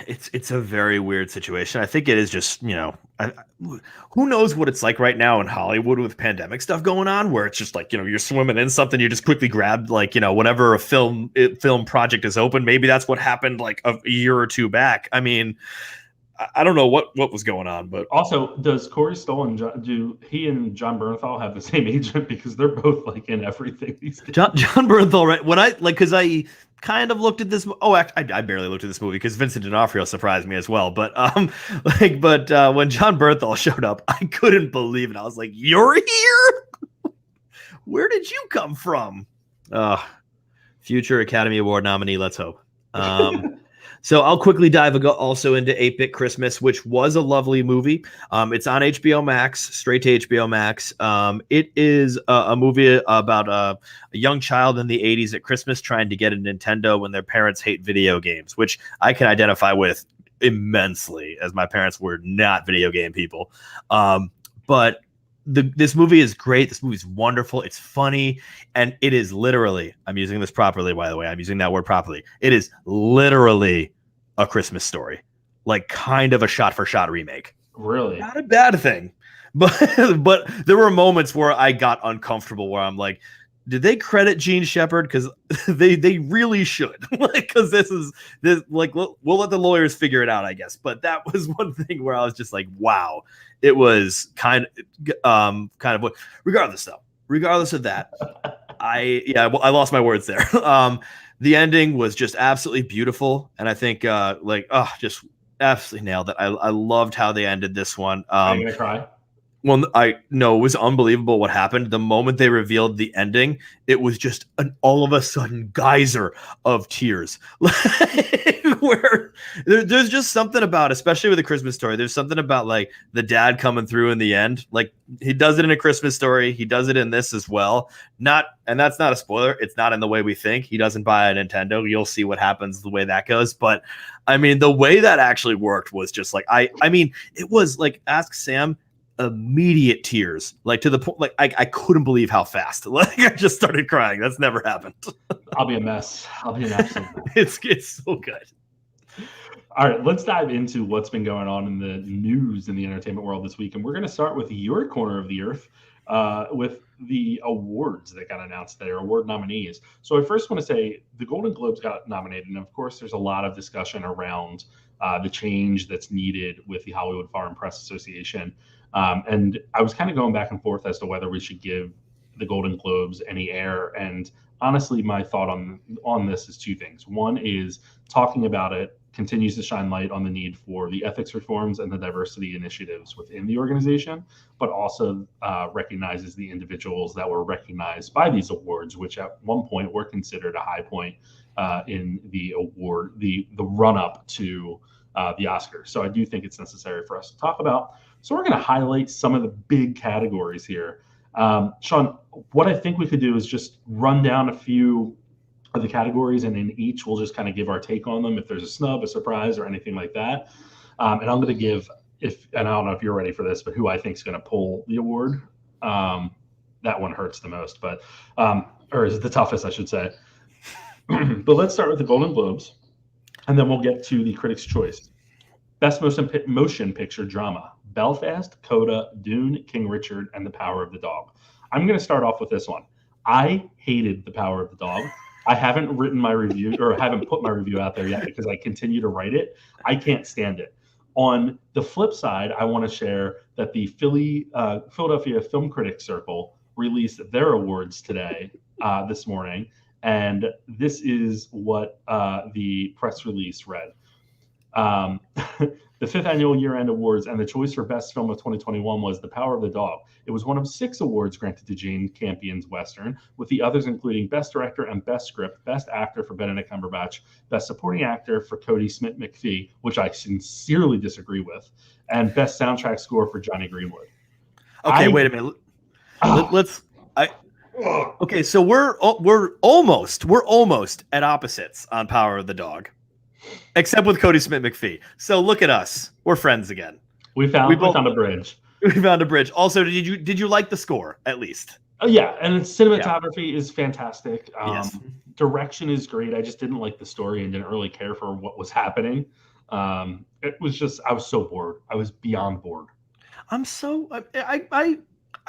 It's a very weird situation. I think it is just, who knows what it's like right now in Hollywood with pandemic stuff going on, where it's just like, you're swimming in something, you just quickly grab whenever a film project is open. Maybe that's what happened like a year or two back. I mean, I don't know what was going on, but also, does Corey Stoll do he and John Bernthal have the same agent, because they're both like in everything these days? John Bernthal, right? When because I kind of looked at this. Oh, actually, I barely looked at this movie because Vincent D'Onofrio surprised me as well. But when John Bernthal showed up, I couldn't believe it. I was like, "You're here? Where did you come from?" Future Academy Award nominee. Let's hope. So I'll quickly dive also into 8-Bit Christmas, which was a lovely movie. It's on HBO Max, straight to HBO Max. It is a movie about a young child in the 80s at Christmas trying to get a Nintendo when their parents hate video games, which I can identify with immensely, as my parents were not video game people. But this movie is great. This movie is wonderful. It's funny. And it is literally, I'm using this properly, by the way. I'm using that word properly. It is literally a Christmas Story, like kind of a shot-for-shot remake. Really? Not a bad thing. But there were moments where I got uncomfortable, where I'm like, did they credit Gene Shepard? Because they really should. Because we'll let the lawyers figure it out, I guess. But that was one thing where I was just like, wow. It was kind of what. Regardless of that, I lost my words there. The ending was just absolutely beautiful, and I think just absolutely nailed it. I loved how they ended this one. Are you gonna cry? Well, it was unbelievable what happened. The moment they revealed the ending, it was just an all of a sudden geyser of tears. Where there's just something about, especially with A Christmas Story, there's something about like the dad coming through in the end. Like he does it in A Christmas Story, he does it in this as well. And that's not a spoiler. It's not in the way we think. He doesn't buy a Nintendo. You'll see what happens the way that goes. But I mean, the way that actually worked was just like I mean, it was like, ask Sam. Immediate tears, like to the point, like I couldn't believe how fast. Like I just started crying. That's never happened. I'll be a mess. I'll be an absolute mess. It's so good. All right, let's dive into what's been going on in the news in the entertainment world this week, and we're going to start with your corner of the earth, with the awards that got announced today, or award nominees. So I first want to say the Golden Globes got nominated, and of course, there's a lot of discussion around the change that's needed with the Hollywood Foreign Press Association. And I was kind of going back and forth as to whether we should give the Golden Globes any air. And honestly, my thought on this is two things. One is talking about it continues to shine light on the need for the ethics reforms and the diversity initiatives within the organization, but also recognizes the individuals that were recognized by these awards, which at one point were considered a high point in the award, the run-up to the Oscars. So I do think it's necessary for us to talk about. So we're going to highlight some of the big categories here. Sean, what I think we could do is just run down a few of the categories, and in each we'll just kind of give our take on them, if there's a snub, a surprise, or anything like that. And I'm going to give, and I don't know if you're ready for this, but who I think is going to pull the award. That one hurts the most, but or is the toughest, I should say. But let's start with the Golden Globes, and then we'll get to the Critics' Choice. Best Motion Picture Drama: Belfast, Coda, Dune, King Richard, and The Power of the Dog. I'm going to start off with this one. I hated The Power of the Dog. I haven't written my review, or haven't put my review out there yet, because I continue to write it. I can't stand it. On the flip side, I want to share that the Philadelphia Film Critics Circle released their awards today, this morning, and this is what the press release read. The 5th Annual Year-End Awards, and the choice for Best Film of 2021 was The Power of the Dog. It was one of 6 awards granted to Jane Campion's Western, with the others including Best Director and Best Script, Best Actor for Benedict Cumberbatch, Best Supporting Actor for Cody Smith-McPhee, which I sincerely disagree with, and Best Soundtrack Score for Johnny Greenwood. Okay, wait a minute. Okay, so we're almost at opposites on Power of the Dog. except with Cody Smith McPhee. So look at us. We're friends again. We found a bridge. We found a bridge. Also, did you like the score at least? Oh yeah, and its cinematography is fantastic. Yes. Direction is great. I just didn't like the story and didn't really care for what was happening. It was just I was so bored. I was beyond bored.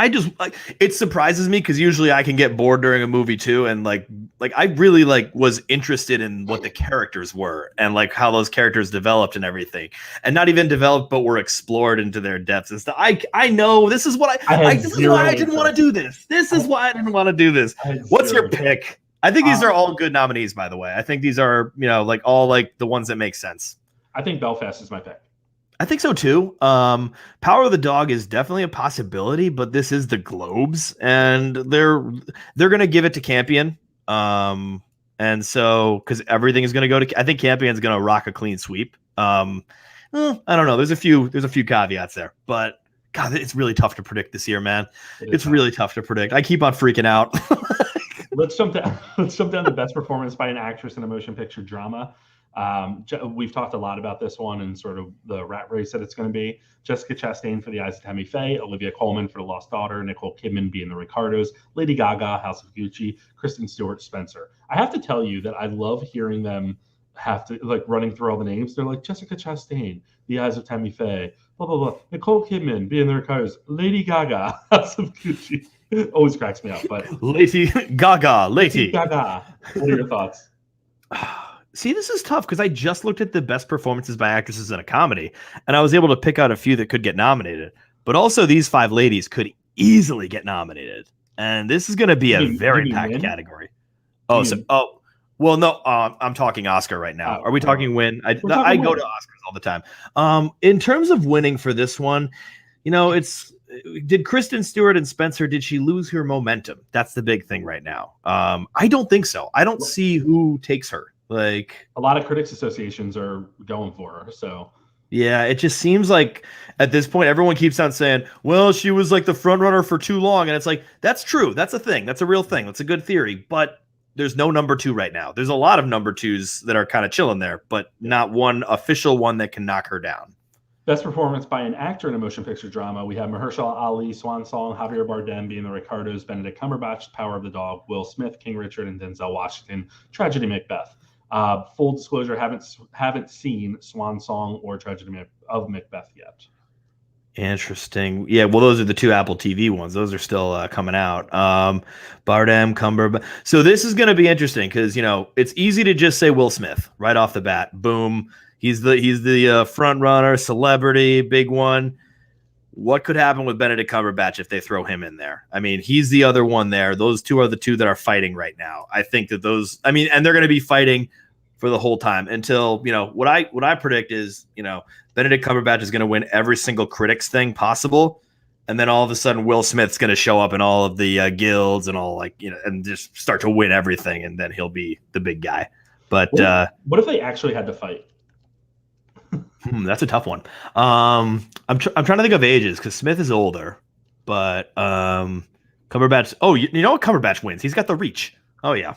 I just like it surprises me because usually I can get bored during a movie too, and like I really was interested in what the characters were and like how those characters developed and everything, and not even developed but were explored into their depths and stuff. I know this is what this is why I didn't want to do this. This is why I didn't want to do this. What's your pick? I think these are all good nominees, by the way. I think these are all the ones that make sense. I think Belfast is my pick. I think so too. Power of the Dog is definitely a possibility, but this is the Globes, and they're gonna give it to Campion. And so because everything is gonna go to, I think Campion's gonna rock a clean sweep. I don't know. There's a few caveats there, but God, it's really tough to predict this year, man. It's really tough to predict. I keep on freaking out. Let's jump down to best performance by an actress in a motion picture drama. We've talked a lot about this one and sort of the rat race that it's going to be. Jessica Chastain for The Eyes of Tammy Faye, Olivia Colman for The Lost Daughter, Nicole Kidman being The Ricardos, Lady Gaga, House of Gucci, Kristen Stewart, Spencer. I have to tell you that I love hearing them have to running through all the names. They're like Jessica Chastain, The Eyes of Tammy Faye, blah blah blah. Nicole Kidman being The Ricardos, Lady Gaga, House of Gucci. Always cracks me up. But Lady Gaga. What are your thoughts? See, this is tough because I just looked at the best performances by actresses in a comedy, and I was able to pick out a few that could get nominated. But also, these 5 ladies could easily get nominated, and this is going to be a very packed category. Well, no, I'm talking Oscar right now. Are we talking win? I go to Oscars all the time. In terms of winning for this one, did Kristen Stewart and Spencer, did she lose her momentum? That's the big thing right now. I don't think so. I don't see who takes her. A lot of critics associations are going for her. So yeah, it just seems like at this point, everyone keeps on saying, well, she was like the front runner for too long. And it's like, that's true. That's a thing. That's a real thing. That's a good theory. But there's no number 2 right now. There's a lot of number 2s that are kind of chilling there, but not one official one that can knock her down. Best performance by an actor in a motion picture drama. We have Mahershala Ali, Swan Song, Javier Bardem being The Ricardos, Benedict Cumberbatch, Power of the Dog, Will Smith, King Richard, and Denzel Washington, Tragedy Macbeth. Full disclosure, haven't seen Swan Song or Tragedy of Macbeth yet. Interesting. Yeah, well, those are the 2 Apple TV ones. Those are still coming out. Bardem, Cumberbatch. So this is going to be interesting because it's easy to just say Will Smith right off the bat. Boom. He's the front runner, celebrity, big one. What could happen with Benedict Cumberbatch if they throw him in there? I mean, he's the other one there. Those 2 are the 2 that are fighting right now. I think that and they're going to be fighting for the whole time until, what I predict is, Benedict Cumberbatch is going to win every single critics thing possible. And then all of a sudden Will Smith's going to show up in all of the guilds and all and just start to win everything. And then he'll be the big guy. But what if they actually had to fight? That's a tough one. I'm trying to think of ages because Smith is older, but Cumberbatch. Oh, you know what? Cumberbatch wins. He's got the reach. Oh yeah.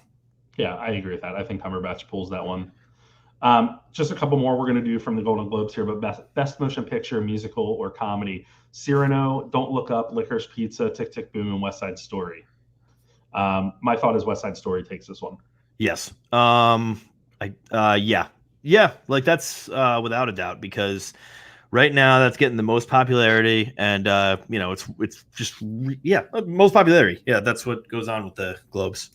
Yeah, I agree with that. I think Cumberbatch pulls that one. Just a couple more we're going to do from the Golden Globes here, but best motion picture, musical, or comedy. Cyrano, Don't Look Up, Licorice Pizza, Tick, Tick, Boom, and West Side Story. My thought is West Side Story takes this one. Yes. Yeah, that's without a doubt because right now that's getting the most popularity and it's just most popularity. Yeah, that's what goes on with the Globes.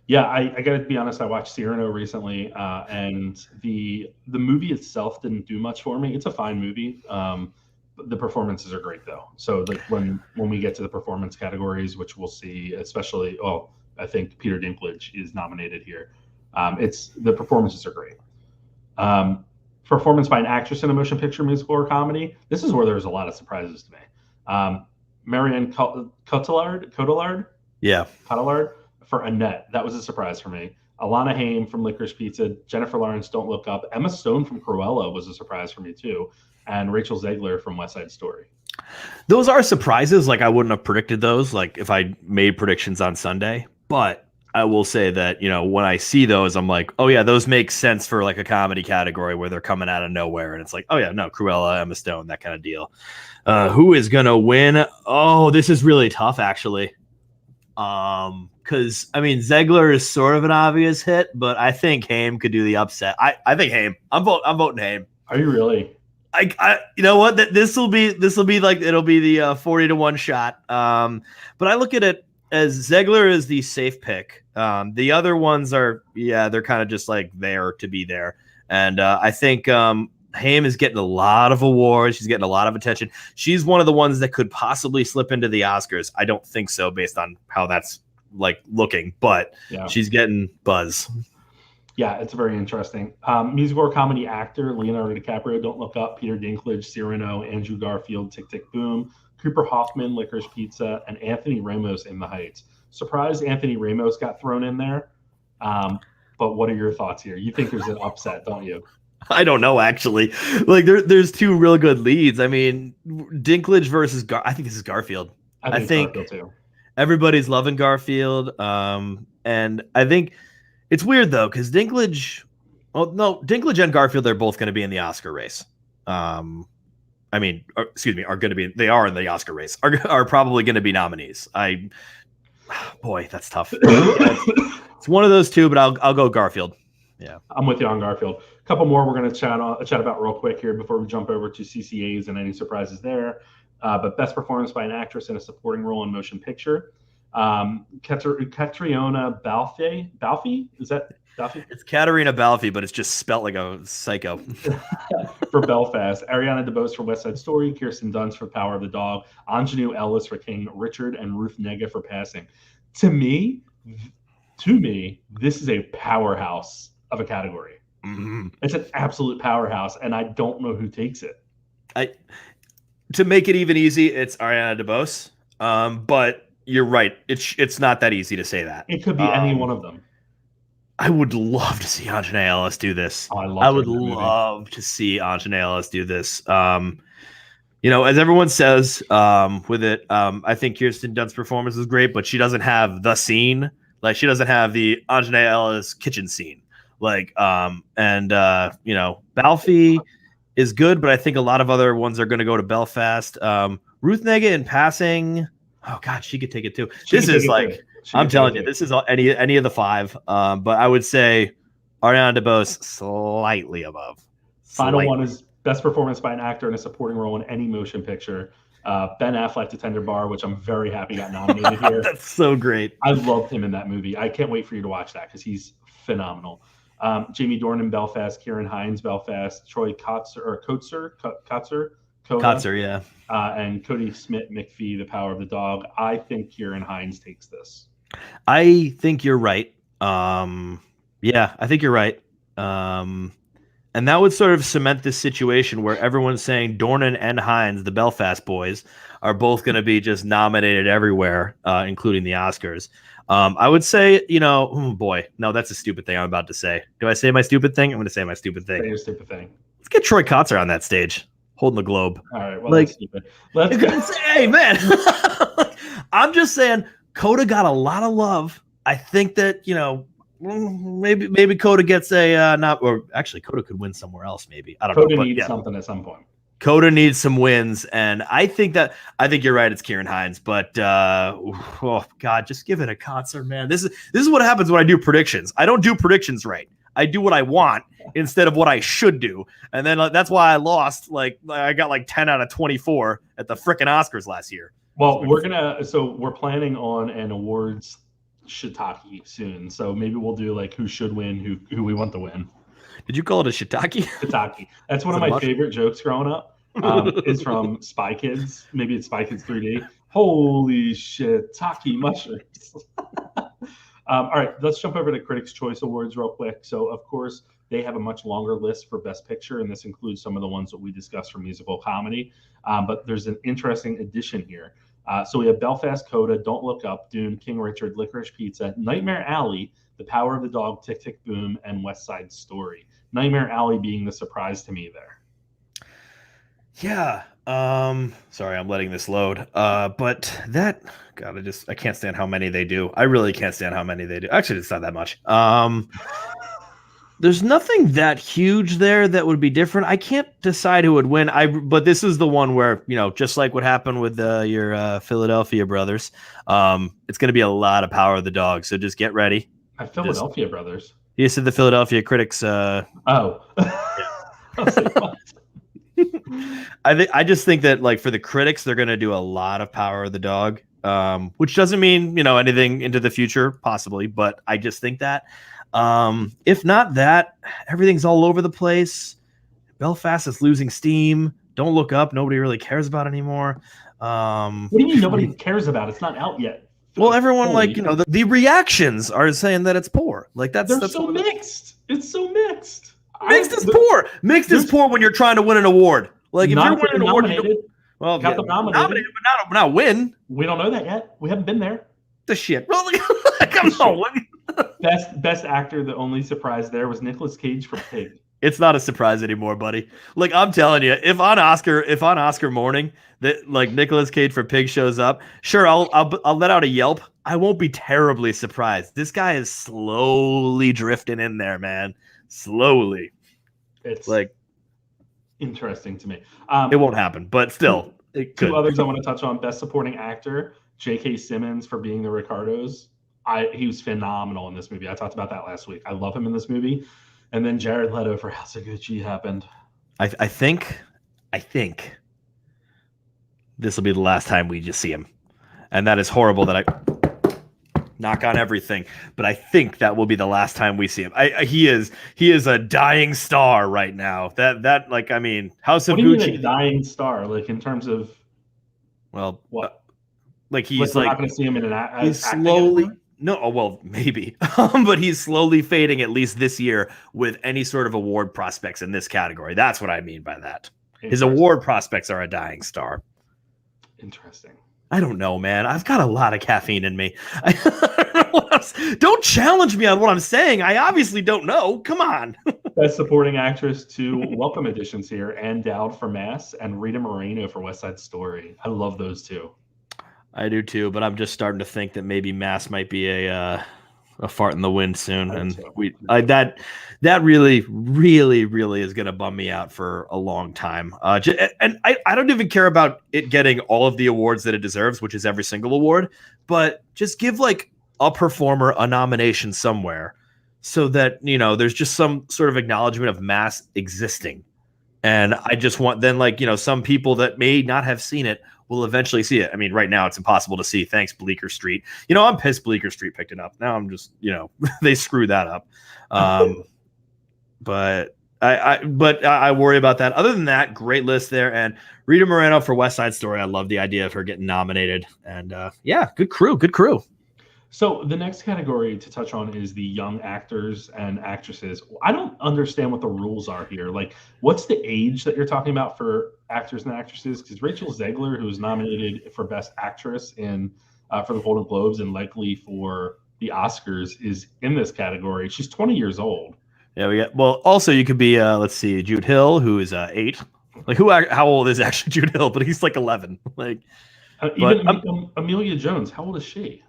Yeah, I got to be honest. I watched Cyrano recently, and the movie itself didn't do much for me. It's a fine movie. The performances are great though. So when we get to the performance categories, which we'll see, especially I think Peter Dinklage is nominated here. The performances are great. Performance by an actress in a motion picture, musical, or comedy. This is where there's a lot of surprises to me. Marianne Cotillard. Yeah. Cotillard for Annette. That was a surprise for me. Alana Haim from Licorice Pizza. Jennifer Lawrence, Don't Look Up. Emma Stone from Cruella was a surprise for me too. And Rachel Zegler from West Side Story. Those are surprises. I wouldn't have predicted those if I made predictions on Sunday. But I will say that, when I see those, I'm like, oh yeah, those make sense for like a comedy category where they're coming out of nowhere. And it's like, oh yeah, no, Cruella, Emma Stone, that kind of deal. Who is going to win? Oh, this is really tough, actually. Because, Zegler is sort of an obvious hit, but I think Haim could do the upset. I think Haim. I'm voting Haim. Are you really? You know what? This will be like, it'll be the 40-1 shot. But I look at it as Zegler is the safe pick. The other ones are, they're kind of just like there to be there. And I think Haim is getting a lot of awards. She's getting a lot of attention. She's one of the ones that could possibly slip into the Oscars. I don't think so based on how that's like looking, but she's getting buzz. Yeah, it's very interesting. Musical or comedy actor, Leonardo DiCaprio, Don't Look Up, Peter Dinklage, Cyrano, Andrew Garfield, Tick, Tick, Boom, Cooper Hoffman, Licorice Pizza, and Anthony Ramos in The Heights. Surprised Anthony Ramos got thrown in there. But what are your thoughts here? You think there's an upset, don't you? I don't know, actually. Like, there's two real good leads. I mean, Dinklage versus I think this is Garfield. I think Garfield too. Everybody's loving Garfield. And I think it's weird, though, because Dinklage and Garfield, they're both going to be in the Oscar race. Are going to be, they are in the Oscar race, are probably going to be nominees. Boy, that's tough. It's one of those two, but I'll go Garfield. Yeah, I'm with you on Garfield. A couple more we're going to chat about real quick here before we jump over to CCAs and any surprises there. But best performance by an actress in a supporting role in motion picture. Catriona Balfe? Is that Balfe? It's Katarina Balfe, but it's just spelt like a psycho. For Belfast. Ariana DeBose for West Side Story. Kirsten Dunst for Power of the Dog. Anjanou Ellis for King Richard. And Ruth Negga for Passing. To me, this is a powerhouse of a category. Mm-hmm. It's an absolute powerhouse, and I don't know who takes it. To make it even easy, it's Ariana DeBose. But you're right. It's not that easy to say that. It could be any one of them. I would love to see Anjanou Ellis do this. Oh, I would love to see Anjanou Ellis do this. As everyone says with it, I think Kirsten Dunst's performance is great, but she doesn't have the scene. Like, she doesn't have the Anjanou Ellis kitchen scene. Balfe is good, but I think a lot of other ones are going to go to Belfast. Ruth Negga in Passing. Oh God, she could take it too. This is like, I'm telling you, this is any of the five. But I would say Ariana DeBose slightly above. Final one is best performance by an actor in a supporting role in any motion picture. Ben Affleck to Tender Bar, which I'm very happy got nominated here. That's so great. I loved him in that movie. I can't wait for you to watch that because he's phenomenal. Jamie Dornan, Belfast, Kieran Hines, Belfast, Troy Kotzer, yeah. And Cody Smith McPhee, The Power of the Dog. I think Kieran Hines takes this. I think you're right. I think you're right. And that would sort of cement this situation where everyone's saying Dornan and Hines, the Belfast boys, are both going to be just nominated everywhere, including the Oscars. I would say, no, that's a stupid thing I'm about to say. Do I say my stupid thing? I'm going to say my stupid thing. Say your stupid thing. Let's get Troy Kotzer on that stage, holding the globe. All right, well, that's stupid. Hey, man. I'm just saying, Coda got a lot of love. I think that, maybe Coda gets Coda could win somewhere else, maybe. I don't know. Coda needs something at some point. Coda needs some wins, and I think you're right. It's Kieran Hines, but oh God, just give it a concert, man. This is what happens when I do predictions. I don't do predictions right. I do what I want instead of what I should do, and then that's why I lost. I got 10 out of 24 at the frickin' Oscars last year. Well, we're planning on an awards shiitake soon, so maybe we'll do who should win, who we want to win. Did you call it a shiitake? Shiitake. That's one of my favorite jokes growing up. Is from Spy Kids. Maybe it's Spy Kids 3D. Holy shiitake mushrooms. All right, let's jump over to Critics' Choice Awards real quick. So, of course, they have a much longer list for Best Picture, and this includes some of the ones that we discussed for musical comedy. But there's an interesting addition here. So we have Belfast, Coda, Don't Look Up, Dune, King Richard, Licorice Pizza, Nightmare Alley, The Power of the Dog, Tick, Tick, Boom, and West Side Story. Nightmare Alley being the surprise to me there. Yeah. Sorry, I'm letting this load. But that, God, I can't stand how many they do. I really can't stand how many they do. Actually, it's not that much. There's nothing that huge there that would be different. I can't decide who would win. But this is the one where, just like what happened with your Philadelphia brothers, it's going to be a lot of Power of the Dog. So just get ready. Philadelphia brothers. You said the Philadelphia critics. Oh. I just think that like for the critics, they're going to do a lot of Power of the Dog, which doesn't mean anything into the future, possibly, but I just think that. If not that, everything's all over the place. Belfast is losing steam. Don't Look Up. Nobody really cares about anymore. What do you mean nobody cares about? It's not out yet. Well, everyone the reactions are saying that it's poor. Like that's so mixed. It's so mixed. Mixed is poor. Mixed is poor when you're trying to win an award. Like if you're winning an award, well, got them nominated, but not win. We don't know that yet. We haven't been there. The shit. Well, come on. Best actor. The only surprise there was Nicolas Cage for Pig. It's not a surprise anymore, buddy. Like I'm telling you, if on Oscar morning that like Nicolas Cage for Pig shows up, sure, I'll let out a yelp. I won't be terribly surprised. This guy is slowly drifting in there, man. Slowly. It's like interesting to me. It won't happen, but still, it could. Two others I want to touch on: Best Supporting Actor, J.K. Simmons for Being the Ricardos. He was phenomenal in this movie. I talked about that last week. I love him in this movie. And then Jared Leto for House of Gucci happened. I think this will be the last time we just see him, and that is horrible. That I knock on everything, but I think that will be the last time we see him. He is a dying star right now. That like I mean, House of Gucci, a dying star, like in terms of what? Like he's like we're not going to see him in an he's slowly. No, well, maybe, but he's slowly fading at least this year with any sort of award prospects in this category. That's what I mean by that. His award prospects are a dying star. Interesting. I don't know, man. I've got a lot of caffeine in me. Don't challenge me on what I'm saying. I obviously don't know. Come on. Best Supporting Actress, two welcome additions here: Ann Dowd for Mass and Rita Moreno for West Side Story. I love those two. I do too, but I'm just starting to think that maybe Mass might be a fart in the wind soon, and that really is going to bum me out for a long time. And I don't even care about it getting all of the awards that it deserves, which is every single award, but just give like a performer a nomination somewhere, so that there's just some sort of acknowledgement of Mass existing. And I just want then some people that may not have seen it will eventually see it. I mean, right now it's impossible to see. Thanks, Bleecker Street. I'm pissed Bleecker Street picked it up. Now I'm just, they screwed that up. But I worry about that. Other than that, great list there. And Rita Moreno for West Side Story. I love the idea of her getting nominated. And good crew. So the next category to touch on is the young actors and actresses. I don't understand what the rules are here. Like, what's the age that you're talking about for actors and actresses? Because Rachel Zegler, who was nominated for Best Actress for the Golden Globes and likely for the Oscars, is in this category. She's 20 years old. Yeah, also you could be let's see, Jude Hill, who is 8. Like how old is actually Jude Hill? But he's like 11. Like Amelia Jones, how old is she?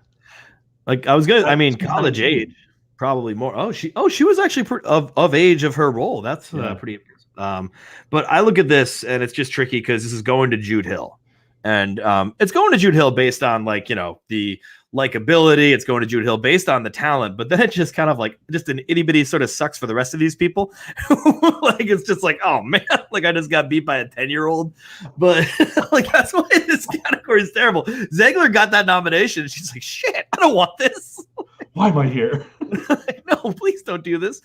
Like college age, probably more. Oh, she was actually of age of her role. That's pretty. But I look at this and it's just tricky because this is going to Jude Hill, and it's going to Jude Hill based on the likability. It's going to Jude Hill based on the talent, but then it just kind of just an itty bitty sort of sucks for the rest of these people. It's just like, oh man, I just got beat by a 10-year-old. But that's why this category is terrible. Zegler got that nomination. She's like, shit, I don't want this. Why am I here? No, please don't do this.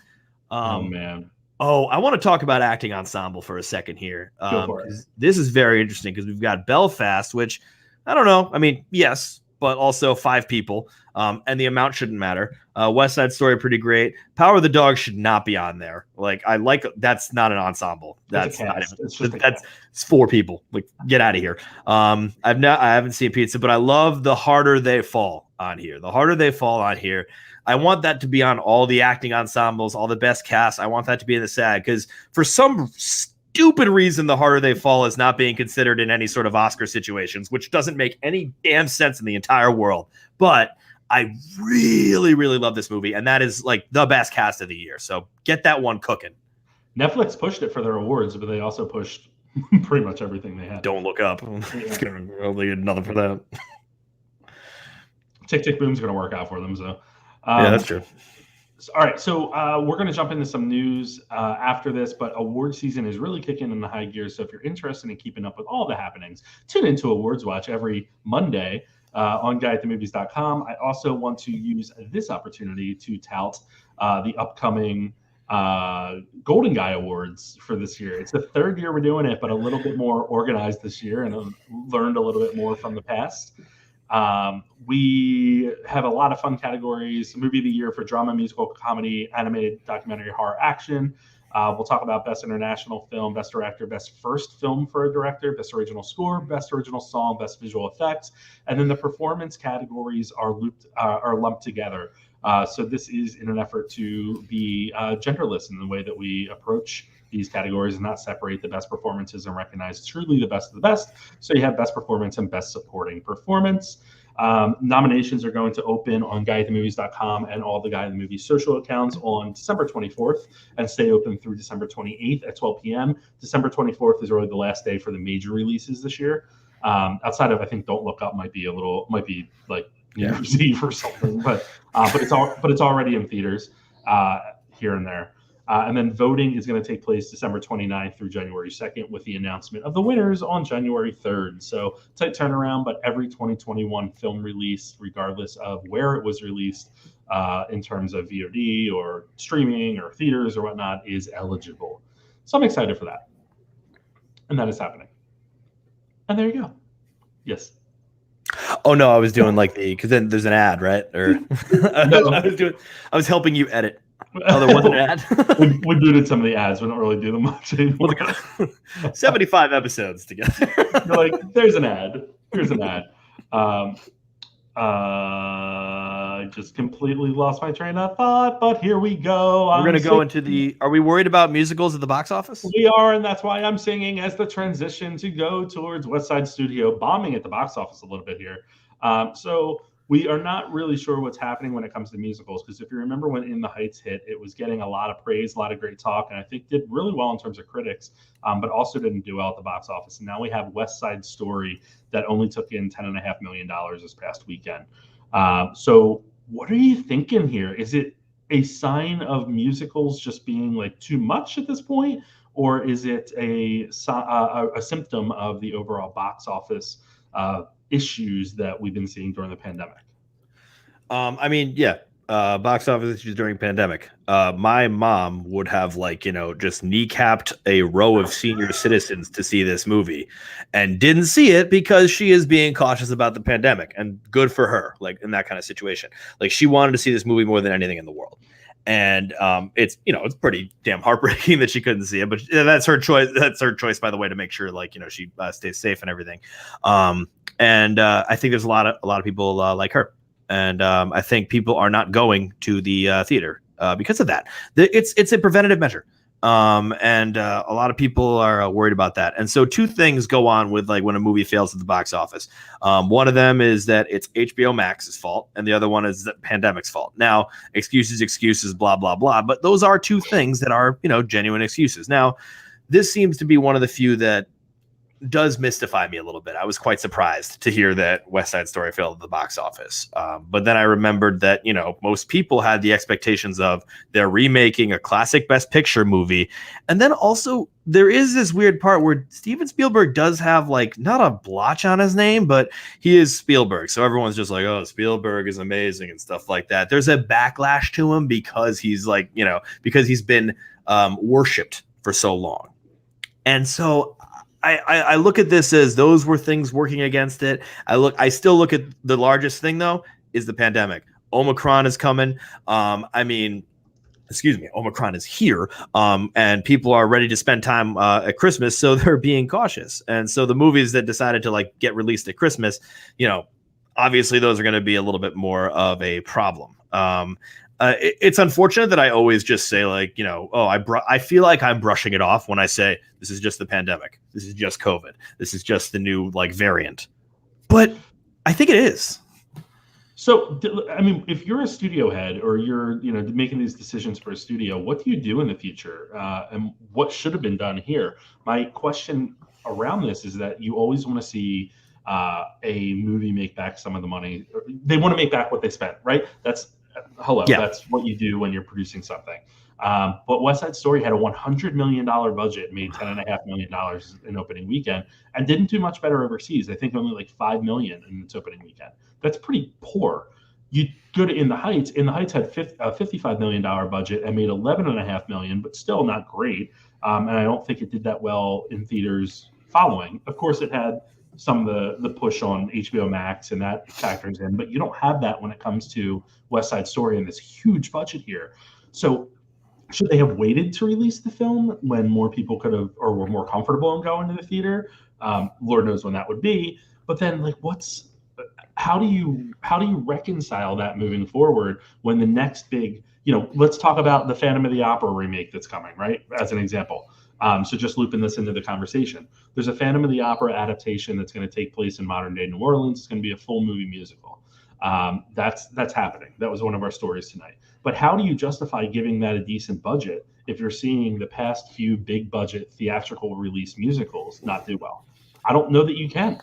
Oh man. Oh, I want to talk about acting ensemble for a second here. Go for it. This is very interesting because we've got Belfast, which I don't know. I mean, yes, but also 5 people, and the amount shouldn't matter. West Side Story, pretty great. Power of the Dog should not be on there. That's not an ensemble. That's it's 4 people. Like, get out of here. I haven't seen Pizza, but I love The Harder They Fall on here. The Harder They Fall on here. I want that to be on all the acting ensembles, all the best casts. I want that to be in the SAG because for some stupid reason The Harder They Fall is not being considered in any sort of Oscar situations, which doesn't make any damn sense in the entire world. But I really, really love this movie, and that is like the best cast of the year. So get that one cooking. Netflix pushed it for their awards, but they also pushed pretty much everything they had. Don't Look Up. It's gonna only get another for that. Tick Tick Boom's going to work out for them. So yeah, that's true. All right, so we're going to jump into some news after this, but award season is really kicking in the high gear. So if you're interested in keeping up with all the happenings, tune into Awards Watch every Monday on guyatthemovies.com. I also want to use this opportunity to tout the upcoming Golden Guy Awards for this year. It's the third year we're doing it, but a little bit more organized this year, and I've learned a little bit more from the past. We have a lot of fun categories: Movie of the Year for drama, musical, comedy, animated, documentary, horror, action. We'll talk about Best International Film, Best Director, Best First Film for a Director, Best Original Score, Best Original Song, Best Visual Effects, and then the performance categories are lumped together. So this is in an effort to be genderless in the way that we approach these categories and not separate the best performances and recognize truly the best of the best. So you have Best Performance and Best Supporting Performance. Nominations are going to open on guyatthemovies.com and all the Guy in the Movies social accounts on December 24th and stay open through December 28th at 12 p.m. December 24th is really the last day for the major releases this year. Outside of, I think Don't Look Up might be like New Year's Eve or something, but it's already in theaters here and there. And then voting is going to take place December 29th through January 2nd with the announcement of the winners on January 3rd. So tight turnaround, but every 2021 film release, regardless of where it was released in terms of VOD or streaming or theaters or whatnot, is eligible. So I'm excited for that. And that is happening. And there you go. Yes. Oh no, I was doing because then there's an ad, right? Or I was helping you edit. Oh, there wasn't an ad. we booted some of the ads. We don't really do them much anymore. 75 episodes together. You're like, there's an ad. Here's an ad. I just completely lost my train of thought, but here we go. We're going to go into are we worried about musicals at the box office? We are, and that's why I'm singing as the transition to go towards West Side Studio bombing at the box office a little bit here. So we are not really sure what's happening when it comes to musicals, because if you remember when In the Heights hit, it was getting a lot of praise, a lot of great talk, and I think did really well in terms of critics, but also didn't do well at the box office. And now we have West Side Story that only took in $10.5 million this past weekend. So what are you thinking here? Is it a sign of musicals just being like too much at this point, or is it a symptom of the overall box office issues that we've been seeing during the pandemic? Box office issues during pandemic. My mom would have just kneecapped a row of senior citizens to see this movie and didn't see it because she is being cautious about the pandemic, and good for her, in that kind of situation. She wanted to see this movie more than anything in the world. And it's pretty damn heartbreaking that she couldn't see it, but that's her choice. That's her choice, by the way, to make sure she stays safe and everything. I think there's a lot of people like her. And I think people are not going to the theater because of that. It's a preventative measure. And a lot of people are worried about that. And so two things go on with when a movie fails at the box office. One of them is that it's HBO Max's fault, and the other one is the pandemic's fault. Now, excuses, blah, blah, blah. But those are two things that are, genuine excuses. Now, this seems to be one of the few that does mystify me a little bit. I was quite surprised to hear that West Side Story failed at the box office. But then I remembered that, most people had the expectations of they're remaking a classic Best Picture movie. And then also there is this weird part where Steven Spielberg does have not a blotch on his name, but he is Spielberg. So everyone's just like, oh, Spielberg is amazing and stuff like that. There's a backlash to him because he's because he's been worshipped for so long. And so I look at this as those were things working against it. I still look at the largest thing though is the pandemic. Omicron is coming. Omicron is here. And people are ready to spend time at Christmas, so they're being cautious. And so the movies that decided to get released at Christmas, obviously those are going to be a little bit more of a problem. It's unfortunate that I always just say like, I feel like I'm brushing it off when I say this is just the pandemic. This is just COVID. This is just the new like variant. But I think it is. So, I mean, if you're a studio head or you're, making these decisions for a studio, what do you do in the future? And what should have been done here? My question around this is that you always want to see a movie make back some of the money. They want to make back what they spent, right? That's what you do when you're producing something. But West Side Story had a $100 million budget, made $10.5 million in opening weekend, and didn't do much better overseas. I think only like $5 million in its opening weekend. That's pretty poor. You go to In the Heights. In the Heights had a $55 million budget and made $11.5 million, but still not great. And I don't think it did that well in theaters following. Of course, it had some of the push on HBO Max, and that factors in. But you don't have that when it comes to West Side Story and this huge budget here. So should they have waited to release the film when more people could have or were more comfortable in going to the theater? Lord knows when that would be. But then, like, how do you reconcile that moving forward when the next big, let's talk about the Phantom of the Opera remake that's coming, right? As an example. So just looping this into the conversation. There's a Phantom of the Opera adaptation that's going to take place in modern day New Orleans. It's going to be a full movie musical. That's happening. That was one of our stories tonight. But how do you justify giving that a decent budget if you're seeing the past few big budget theatrical release musicals not do well? I don't know that you can.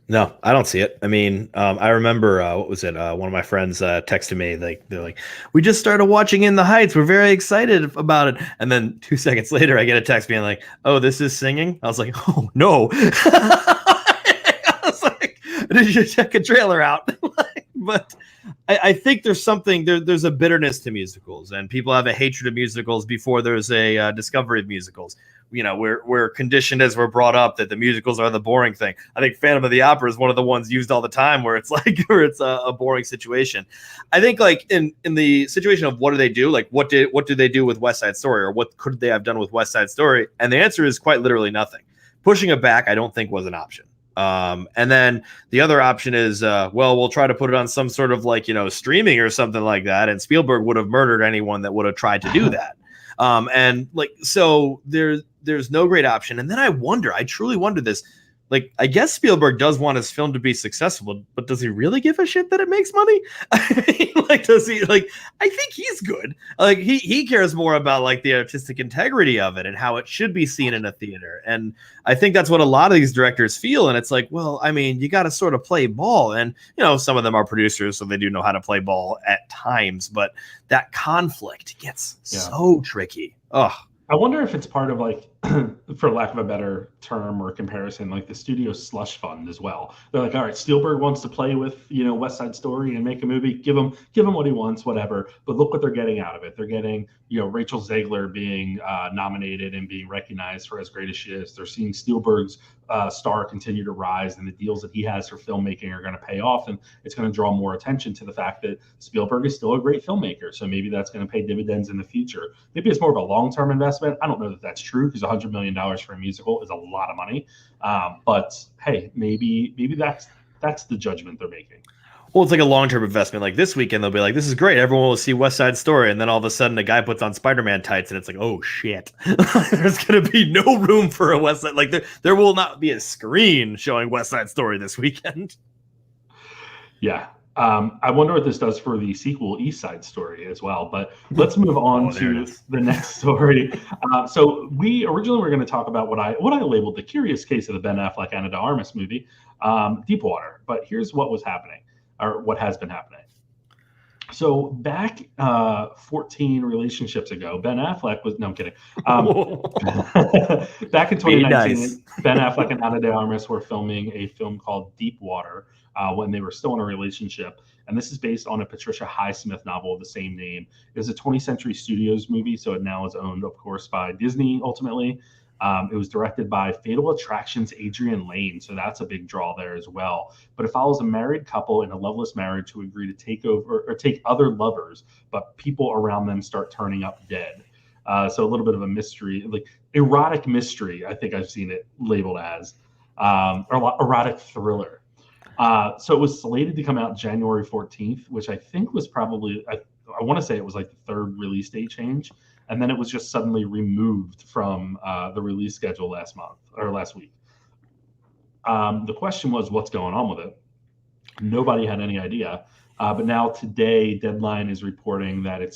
No, I don't see it. I mean, I remember, what was it? One of my friends texted me, they're like, we just started watching In the Heights. We're very excited about it. And then 2 seconds later, I get a text being like, oh, this is singing? I was like, oh, no. I was like, did you check a trailer out? But I think there's something, there's a bitterness to musicals, and people have a hatred of musicals before there's a discovery of musicals. We're conditioned as we're brought up that the musicals are the boring thing. I think Phantom of the Opera is one of the ones used all the time where it's like, where it's a boring situation. I think like in the situation of what do they do? Like what do they do with West Side Story, or what could they have done with West Side Story? And the answer is quite literally nothing. Pushing it back, I don't think was an option. And then the other option is, we'll try to put it on some sort of like, streaming or something like that. And Spielberg would have murdered anyone that would have tried to do that. And like, so there's no great option. And then I truly wonder this, like, I guess Spielberg does want his film to be successful, but does he really give a shit that it makes money? I mean, like, does he, like, I think he's good. Like he cares more about like the artistic integrity of it and how it should be seen in a theater. And I think that's what a lot of these directors feel. And it's like, well, I mean, you got to sort of play ball, and, some of them are producers, so they do know how to play ball at times, but that conflict gets so tricky. Oh, I wonder if it's part of like, for lack of a better term or comparison, like the studio slush fund as well. They're like, all right, Spielberg wants to play with, West Side Story and make a movie. Give him what he wants, whatever. But look what they're getting out of it. They're getting, Rachel Zegler being nominated and being recognized for as great as she is. They're seeing Spielberg's star continue to rise, and the deals that he has for filmmaking are going to pay off, and it's going to draw more attention to the fact that Spielberg is still a great filmmaker. So maybe that's going to pay dividends in the future. Maybe it's more of a long-term investment. I don't know that that's true, because $100 million for a musical is a lot of money. But hey, maybe that's the judgment they're making. Well, it's like a long-term investment. Like this weekend, they'll be like, this is great. Everyone will see West Side Story. And then all of a sudden, a guy puts on Spider-Man tights, and it's like, oh, shit. There's going to be no room for a West Side. Like, there will not be a screen showing West Side Story this weekend. Yeah. I wonder what this does for the sequel East Side Story as well. But let's move on to the next story. So we originally were going to talk about what I labeled the curious case of the Ben Affleck Ana de Armas movie, Deepwater. But here's what was happening, or what has been happening. So back 14 relationships ago, Ben Affleck was, no, I'm kidding. Back in 2019, nice. Ben Affleck and Ana de Armas were filming a film called Deepwater when they were still in a relationship. And this is based on a Patricia Highsmith novel of the same name. It was a 20th Century Studios movie, so it now is owned, of course, by Disney ultimately. It was directed by Fatal Attractions' Adrian Lane, so that's a big draw there as well. But it follows a married couple in a loveless marriage who agree to take over or take other lovers, but people around them start turning up dead. So a little bit of a mystery, like erotic mystery, I think I've seen it labeled as, or erotic thriller. So it was slated to come out January 14th, which I think was probably, I want to say it was like the third release date change, and then it was just suddenly removed from the release schedule last week. The question was, what's going on with it? Nobody had any idea. But now today, Deadline is reporting that it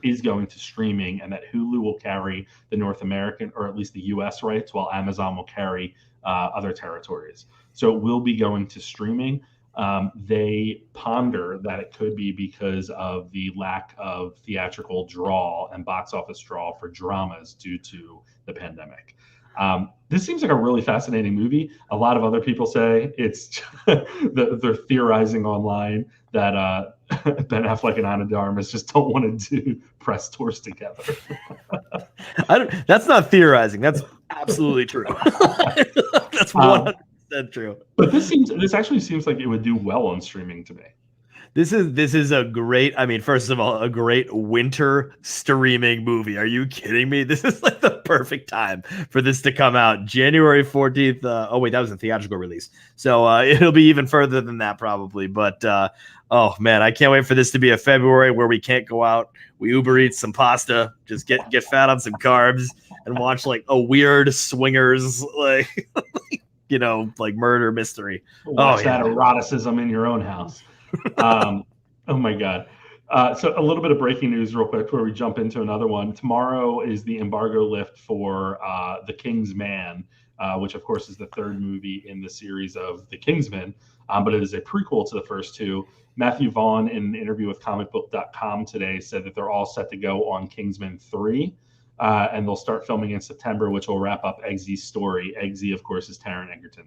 is going to streaming, and that Hulu will carry the North American, or at least the U.S. rights, while Amazon will carry other territories. So it will be going to streaming. They ponder that it could be because of the lack of theatrical draw and box office draw for dramas due to the pandemic. This seems like a really fascinating movie. A lot of other people say it's they're theorizing online that Ben Affleck and Ana de Armas just don't want to do press tours together. That's not theorizing. That's absolutely true. That's 100% true. But this actually seems like it would do well on streaming to me. This is a great, I mean, first of all, a great winter streaming movie. Are you kidding me? This is like the perfect time for this to come out. January 14th. Oh, wait, that was a theatrical release. So it'll be even further than that probably. But, oh, man, I can't wait for this to be a February where we can't go out. We Uber eat some pasta, just get fat on some carbs, and watch like a weird swingers, like, like murder mystery. Watch that eroticism in your own house. Oh my God. So a little bit of breaking news real quick before we jump into another one. Tomorrow is the embargo lift for The King's Man, which of course is the third movie in the series of The Kingsman, but it is a prequel to the first two. Matthew Vaughn, in an interview with comicbook.com today, said that they're all set to go on Kingsman 3, and they'll start filming in September, which will wrap up Eggsy's story. Eggsy, of course, is Taron Egerton.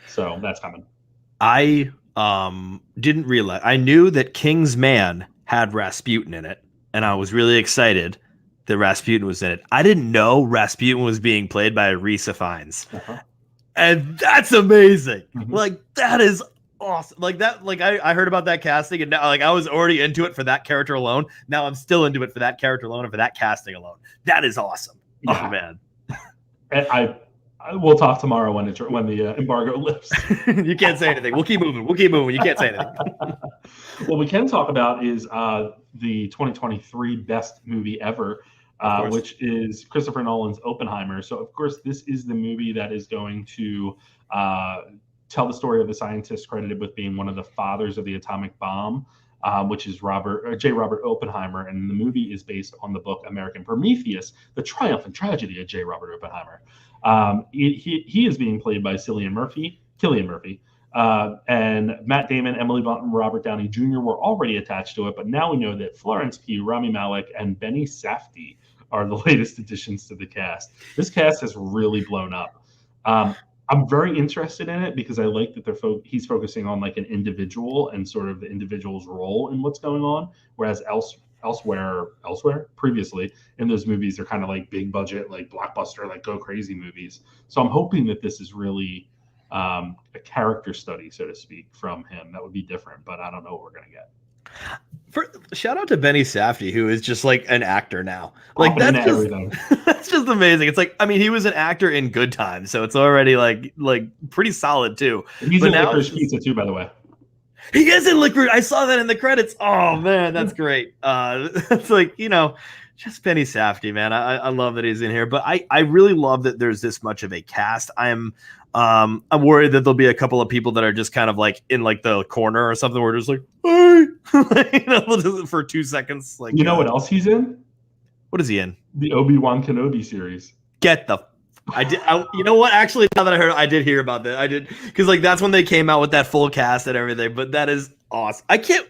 So that's coming. I didn't realize. I knew that King's Man had Rasputin in it, and I was really excited that Rasputin was in it. I didn't know Rasputin was being played by Rhys Ifines, and that's amazing. Like, that is awesome. Like that. Like I heard about that casting, and now like I was already into it for that character alone. Now I'm still into it for that character alone and for that casting alone. That is awesome. Yeah. Oh man. And we'll talk tomorrow when the embargo lifts. You can't say anything. We'll keep moving. You can't say anything. What we can talk about is the 2023 best movie ever, which is Christopher Nolan's Oppenheimer. So, of course, this is the movie that is going to tell the story of the scientist credited with being one of the fathers of the atomic bomb, which is J. Robert Oppenheimer. And the movie is based on the book American Prometheus, The Triumph and Tragedy of J. Robert Oppenheimer. He is being played by Cillian Murphy, and Matt Damon, Emily Blunt, and Robert Downey Jr. were already attached to it, but now we know that Florence Pugh, Rami Malek, and Benny Safdie are the latest additions to the cast. This cast has really blown up. I'm very interested in it because I like that he's focusing on like an individual and sort of the individual's role in what's going on, whereas elsewhere previously in those movies they're kind of like big budget, like blockbuster, like go crazy movies. So I'm hoping that this is really a character study, so to speak, from him. That would be different, but I don't know what we're gonna get. Shout out to Benny Safdie, who is just like an actor now. Like that's just amazing. It's like, I mean, he was an actor in Good Times, so it's already like pretty solid too. He's in Licorice Pizza too, by the way. He is in Licorice. I saw that in the credits. Oh man, that's great. It's like, just Benny Safdie, man. I love that he's in here, but I really love that there's this much of a cast. I'm worried that there'll be a couple of people that are just kind of like in like the corner or something. We're just like, hey, for 2 seconds. Like, what else he's in? What is he in? The Obi-Wan Kenobi series. Get the. You know what? Actually, now that I did hear about that. I did, because like that's when they came out with that full cast and everything. But that is awesome. I can't.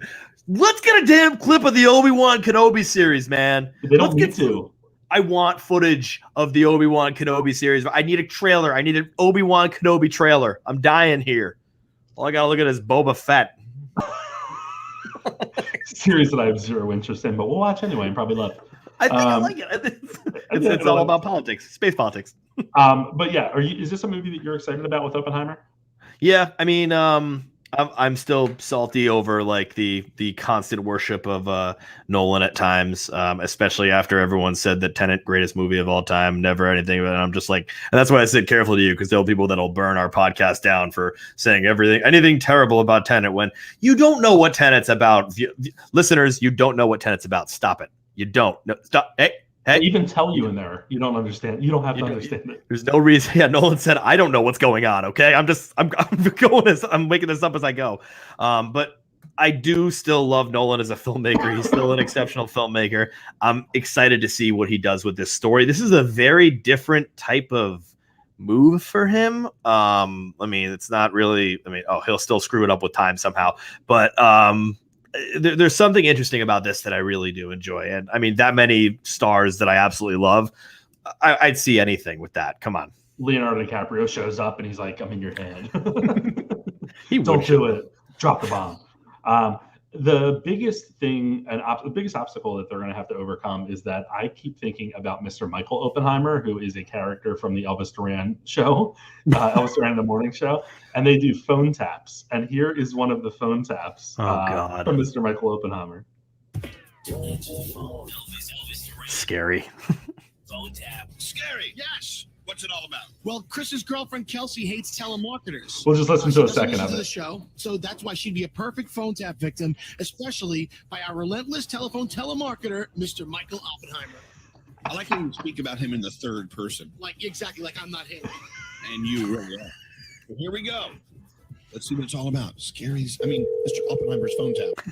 Let's get a damn clip of the Obi-Wan Kenobi series, man. They don't need to. I want footage of the Obi-Wan Kenobi series. I need a trailer. I need an Obi-Wan Kenobi trailer. I'm dying here. All I gotta look at is Boba Fett. Series that I have zero interest in, but we'll watch anyway and probably love. I think I like it. It's all about politics, space politics. But yeah, is this a movie that you're excited about with Oppenheimer? Yeah, I mean, I'm still salty over like the constant worship of Nolan at times, especially after everyone said that Tenet greatest movie of all time, never anything. And I'm just like, and that's why I said careful to you, because there'll be people that'll burn our podcast down for saying anything terrible about Tenet when you don't know what Tenet's about. Listeners, you don't know what Tenet's about. Stop it. You don't. No, stop. Hey. They even tell you in there. You don't understand. You don't have to understand it. There's no reason. Yeah, Nolan said, I don't know what's going on. Okay. I'm making this up as I go. But I do still love Nolan as a filmmaker. He's still an exceptional filmmaker. I'm excited to see what he does with this story. This is a very different type of move for him. I mean, it's not really, he'll still screw it up with time somehow, but, there's something interesting about this that I really do enjoy. And I mean, that many stars that I absolutely love, I'd see anything with that. Come on. Leonardo DiCaprio shows up and he's like, I'm in your head. Don't do it. Drop the bomb. The biggest thing and the biggest obstacle that they're going to have to overcome is that I keep thinking about Mr. Michael Oppenheimer, who is a character from the Elvis Duran show, Elvis Duran in the Morning Show, and they do phone taps. And here is one of the phone taps from Mr. Michael Oppenheimer. Scary. Phone tap. Scary. Yes. What's it all about? Well, Chris's girlfriend Kelsey hates telemarketers. We'll just listen to a second of the it. Show, so that's why she'd be a perfect phone tap victim, especially by our relentless telephone telemarketer, Mr. Michael Oppenheimer. I like when you speak about him in the third person. Like exactly, like I'm not him. And you, right? Yeah. Well, here we go. Let's see what it's all about. Mr. Oppenheimer's phone tap.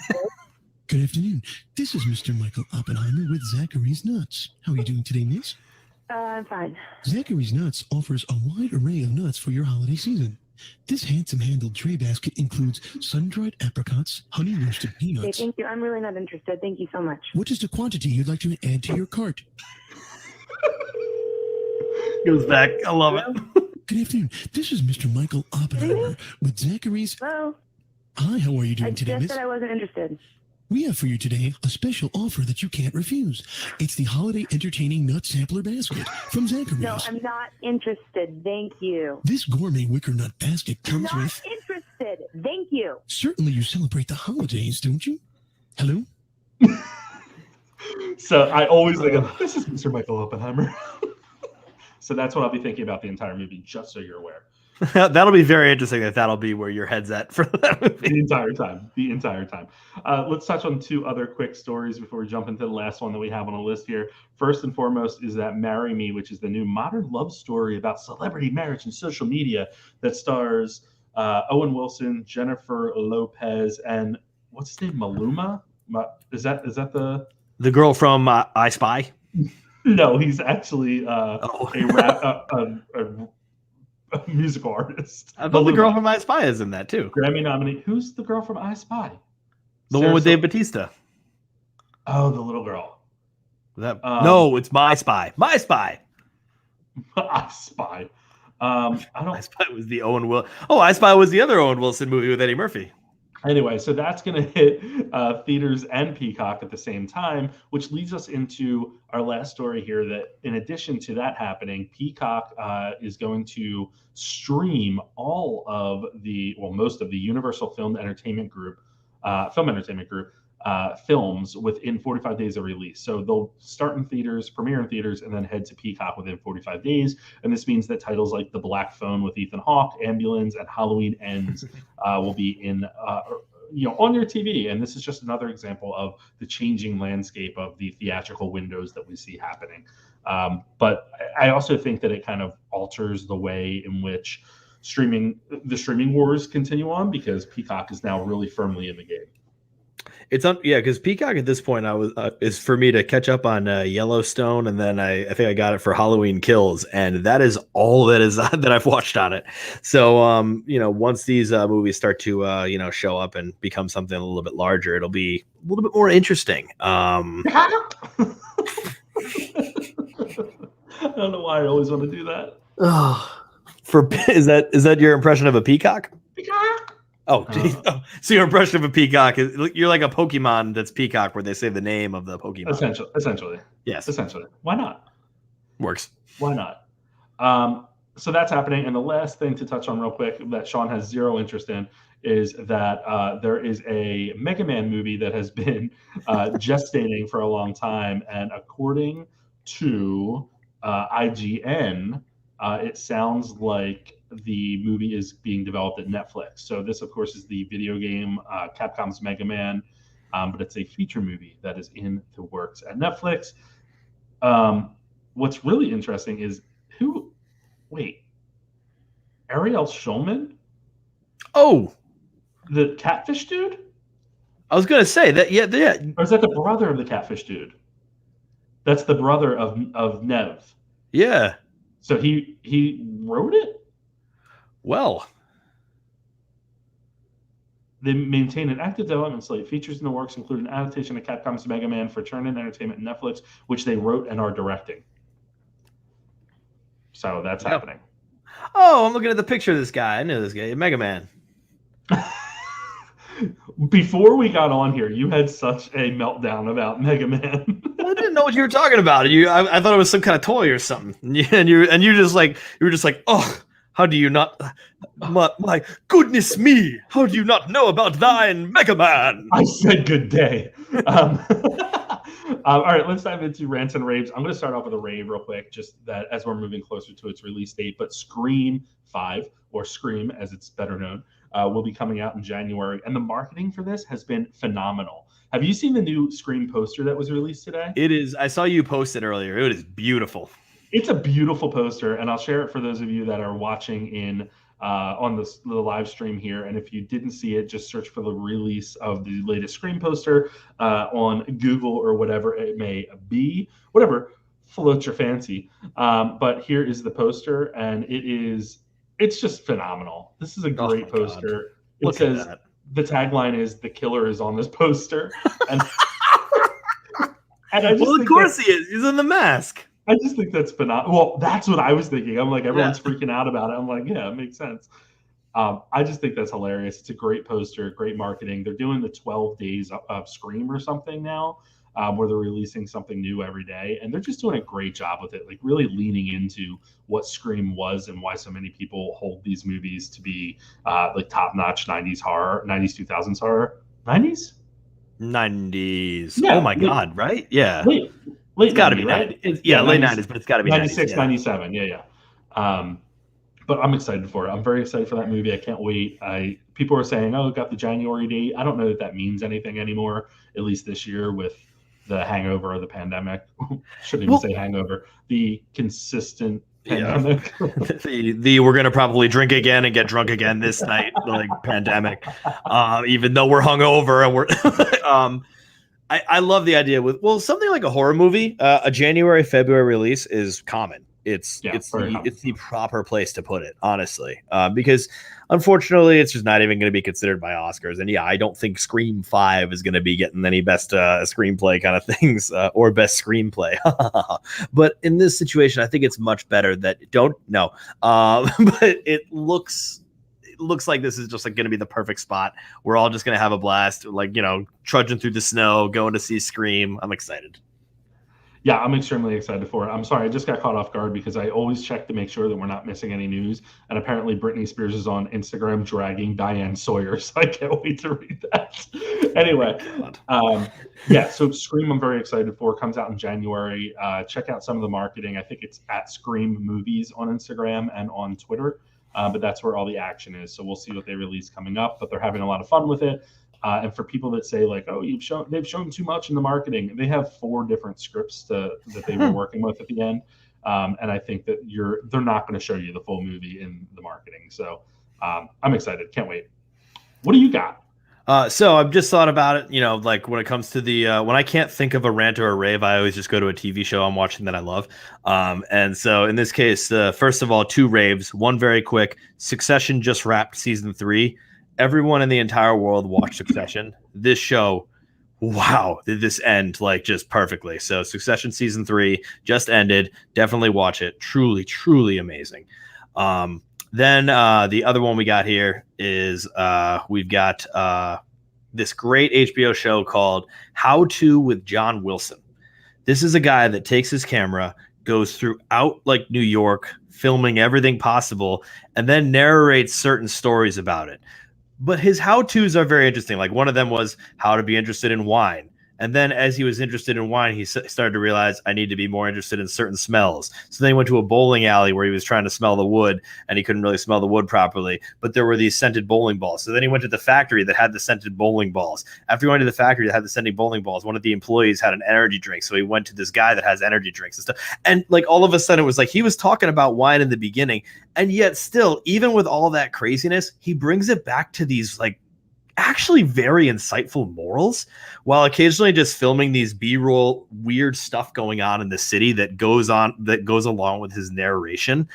Good afternoon. This is Mr. Michael Oppenheimer with Zachary's Nuts. How are you doing today, miss? I'm fine. Zachary's Nuts offers a wide array of nuts for your holiday season. This handsome-handled tray basket includes sun-dried apricots, honey-roasted peanuts. Okay, thank you. I'm really not interested. Thank you so much. What is the quantity you'd like to add to your cart? Goes back. I love it. Good afternoon. This is Mr. Michael Oppenheimer with Zachary's. Hello. Hi, how are you doing today, I miss? just said I wasn't interested. We have for you today a special offer that you can't refuse. It's the Holiday Entertaining Nut Sampler Basket from Zachary's. No, I'm not interested. Thank you. This gourmet wicker nut basket comes Not with... interested. Thank you. Certainly you celebrate the holidays, don't you? Hello? So I always think of, this is Mr. Michael Oppenheimer. So that's what I'll be thinking about the entire movie, just so you're aware. That'll be very interesting. That'll be where your head's at for that movie. The entire time. Let's touch on two other quick stories before we jump into the last one that we have on the list here. First and foremost is that Marry Me, which is the new modern love story about celebrity marriage and social media that stars Owen Wilson, Jennifer Lopez, and what's his name, Maluma? Is that the girl from I Spy? No, he's actually a musical artist. I thought the girl from I Spy is in that too. Grammy nominee. Who's the girl from I Spy? The one with Dave Bautista. Oh, the little girl. No, it's My Spy. My Spy. I Spy. I Spy was the Owen Wilson. Oh, I Spy was the other Owen Wilson movie with Eddie Murphy. Anyway, so that's going to hit theaters and Peacock at the same time, which leads us into our last story here that in addition to that happening, Peacock is going to stream all of most of the Universal Film Entertainment Group films within 45 days of release. So they'll start in theaters, premiere in theaters, and then head to Peacock within 45 days. And this means that titles like The Black Phone with Ethan Hawke, Ambulance, and Halloween Ends will be in on your TV. And this is just another example of the changing landscape of the theatrical windows that we see happening. But I also think that it kind of alters the way in which the streaming wars continue on, because Peacock is now really firmly in the game. It's because Peacock at this point is for me to catch up on Yellowstone, and then I think I got it for Halloween Kills, and that is all that is that I've watched on it. So once these movies start to show up and become something a little bit larger, it'll be a little bit more interesting. I don't know why I always want to do that. Is that your impression of a peacock? Peacock. Oh, so your impression of a peacock is you're like a Pokemon that's peacock, where they say the name of the Pokemon. Essentially, yes. Essentially, why not? Works. Why not? so that's happening. And the last thing to touch on real quick that Sean has zero interest in is that there is a Mega Man movie that has been gestating for a long time. And according to IGN, it sounds like the movie is being developed at Netflix. So this, of course, is the video game Capcom's Mega Man, but it's a feature movie that is in the works at Netflix. What's really interesting is Ariel Schulman? Oh, the Catfish dude? I was gonna say that. Yeah. Or is that the brother of the Catfish dude? That's the brother of Nev. Yeah. So he wrote it? Well, they maintain an active development slate. Features in the works include an adaptation of Capcom's Mega Man for Turn-In Entertainment and Netflix, which they wrote and are directing. So that's happening. Oh, I'm looking at the picture of this guy. I know this guy, Mega Man. Before we got on here, you had such a meltdown about Mega Man. I didn't know what you were talking about. I thought it was some kind of toy or something. And you were just like, oh, how do you not? My goodness me! How do you not know about thine Mega Man? I said good day. All right, let's dive into rants and raves. I'm going to start off with a rave real quick, just that as we're moving closer to its release date. But Scream 5, or Scream as it's better known, will be coming out in January. And the marketing for this has been phenomenal. Have you seen the new Scream poster that was released today? It is. I saw you post it earlier. It is beautiful. It's a beautiful poster, and I'll share it for those of you that are watching in on the live stream here. And if you didn't see it, just search for the release of the latest Scream poster on Google or whatever it may be, whatever floats your fancy. But here is the poster, and it's just phenomenal. This is a great poster. It says the tagline is "The killer is on this poster," and I just of course he is. He's in the mask. I just think that's phenomenal. Well, that's what I was thinking. I'm like, everyone's freaking out about it. I'm like, yeah, it makes sense. I just think that's hilarious. It's a great poster, great marketing. They're doing the 12 days of Scream or something now, where they're releasing something new every day. And they're just doing a great job with it, like really leaning into what Scream was and why so many people hold these movies to be like top-notch 90s horror, 90s, 2000s horror. 90s? 90s. Yeah, oh, my God, right? Yeah. Late got to be 90s, right? late 90s, but it's got to be 96, 90s, 97. Yeah. But I'm excited for it. I'm very excited for that movie. I can't wait. People are saying, oh, it got the January date. I don't know that means anything anymore, at least this year with the hangover of the pandemic. Shouldn't even say hangover. The consistent pandemic. the we're going to probably drink again and get drunk again this night, like pandemic. Even though we're hungover and we're I love the idea with something like a horror movie. A January, February release is common. It's the proper place to put it, honestly, because unfortunately, it's just not even going to be considered by Oscars. And I don't think Scream 5 is going to be getting any best screenplay kind of things or best screenplay. But in this situation, I think it's much better that but it looks like this is just like going to be the perfect spot. We're all just going to have a blast, like, trudging through the snow, going to see Scream. I'm excited. Yeah, I'm extremely excited for it. I'm sorry, I just got caught off guard because I always check to make sure that we're not missing any news. And apparently Britney Spears is on Instagram dragging Diane Sawyer, so I can't wait to read that. Anyway, so Scream I'm very excited for. Comes out in January. Check out some of the marketing. I think it's at Scream Movies on Instagram and on Twitter. But that's where all the action is. So we'll see what they release coming up. But they're having a lot of fun with it. And for people that say like, oh, they've shown too much in the marketing, they have 4 different scripts that they've been working with at the end. And I think that they're not going to show you the full movie in the marketing. So I'm excited. Can't wait. What do you got? So I've just thought about it, like when it comes to the when I can't think of a rant or a rave, I always just go to a TV show I'm watching that I love. And so in this case, first of all, 2 raves, one very quick. Succession just wrapped season 3. Everyone in the entire world watched Succession. This show, wow, did this end like just perfectly. So Succession season 3 just ended. Definitely watch it. Truly, truly amazing. Then the other one we got here is we've got this great HBO show called How To with John Wilson. This is a guy that takes his camera, goes throughout like New York, filming everything possible, and then narrates certain stories about it. But his how-tos are very interesting. Like one of them was how to be interested in wine. And then as he was interested in wine, he started to realize I need to be more interested in certain smells. So then he went to a bowling alley where he was trying to smell the wood, and he couldn't really smell the wood properly. But there were these scented bowling balls. So then he went to the factory that had the scented bowling balls. After going to the factory that had the scented bowling balls, one of the employees had an energy drink. So he went to this guy that has energy drinks and stuff. And like all of a sudden it was like he was talking about wine in the beginning. And yet still, even with all that craziness, he brings it back to these like actually very insightful morals, while occasionally just filming these B-roll weird stuff going on in the city that goes along with his narration.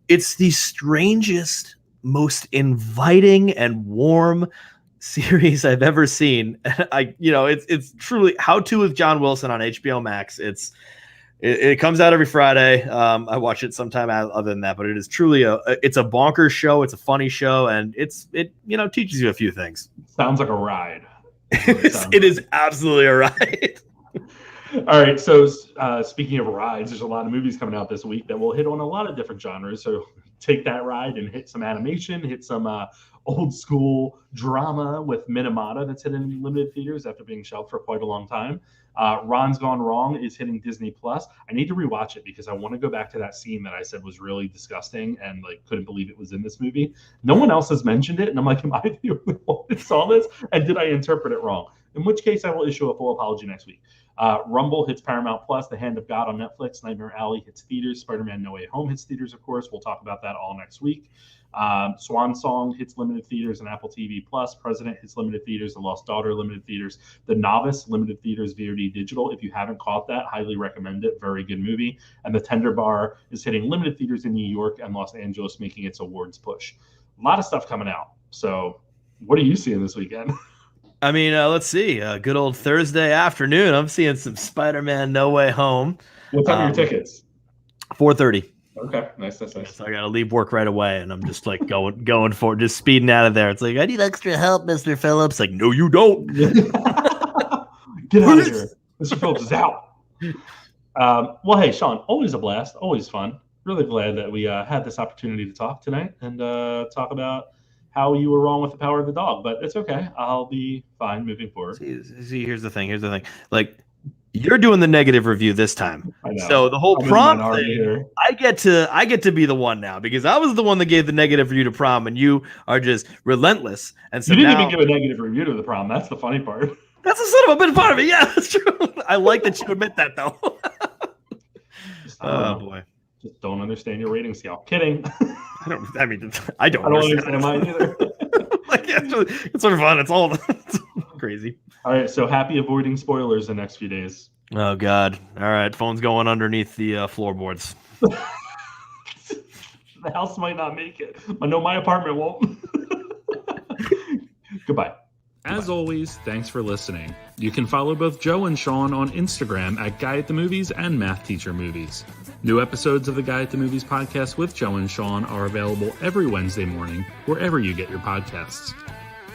It's the strangest, most inviting and warm series I've ever seen. It's truly How To with John Wilson on HBO Max. It comes out every Friday. I watch it sometime other than that, but it is truly it's a bonkers show. It's a funny show, and it teaches you a few things. Sounds like a ride. It is absolutely a ride. All right. So speaking of rides, there's a lot of movies coming out this week that will hit on a lot of different genres. So take that ride and hit some animation, hit some old school drama with Minamata that's hitting limited theaters after being shelved for quite a long time. Ron's Gone Wrong is hitting Disney Plus. I need to rewatch it because I want to go back to that scene that I said was really disgusting and like couldn't believe it was in this movie. No one else has mentioned it, and I'm like, am I the only one that saw this? And did I interpret it wrong? In which case, I will issue a full apology next week. Rumble hits Paramount Plus. The Hand of God on Netflix. Nightmare Alley hits theaters. Spider-Man No Way Home hits theaters, of course. We'll talk about that all next week. Swan Song hits limited theaters and Apple TV Plus. President hits limited theaters. The Lost Daughter limited theaters. The Novice limited theaters, VOD digital. If you haven't caught that, highly recommend it. Very good movie. And The Tender Bar is hitting limited theaters in New York and Los Angeles, making its awards push. A lot of stuff coming out. So what are you seeing this weekend? I mean, let's see. Good old Thursday afternoon. I'm seeing some Spider-Man No Way Home. What time are your tickets? 4:30. Okay, nice. So I gotta leave work right away, and I'm just like going for it, just speeding out of there. It's like, I need extra help, Mr. Phillips. Like, no, you don't. Get out of here. Mr. Phillips is out. Well, hey, Sean, always a blast, always fun. Really glad that we had this opportunity to talk tonight and talk about how you were wrong with the power of the dog. But it's okay. I'll be fine moving forward. See, here's the thing. Like, you're doing the negative review this time. I know. So the whole prom thing, here. I get to be the one now because I was the one that gave the negative review to prom, and you are just relentless. And so you didn't now, even give a negative review to the prom. That's the funny part. That's a son of a bit part of it. Yeah, that's true. I like that you admit that though. Oh boy. Just don't understand your rating scale. Kidding. I don't understand mine either. Like, it's sort of fun. It's all crazy. All right, so happy avoiding spoilers the next few days. Oh God! All right, phone's going underneath the floorboards. The house might not make it. I know my apartment won't. Goodbye. As always, thanks for listening. You can follow both Joe and Sean on Instagram at Guy at the Movies and Math Teacher Movies. New episodes of the Guy at the Movies podcast with Joe and Sean are available every Wednesday morning, wherever you get your podcasts.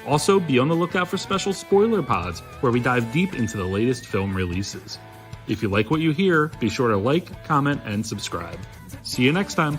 Also, be on the lookout for special spoiler pods, where we dive deep into the latest film releases. If you like what you hear, be sure to like, comment, and subscribe. See you next time.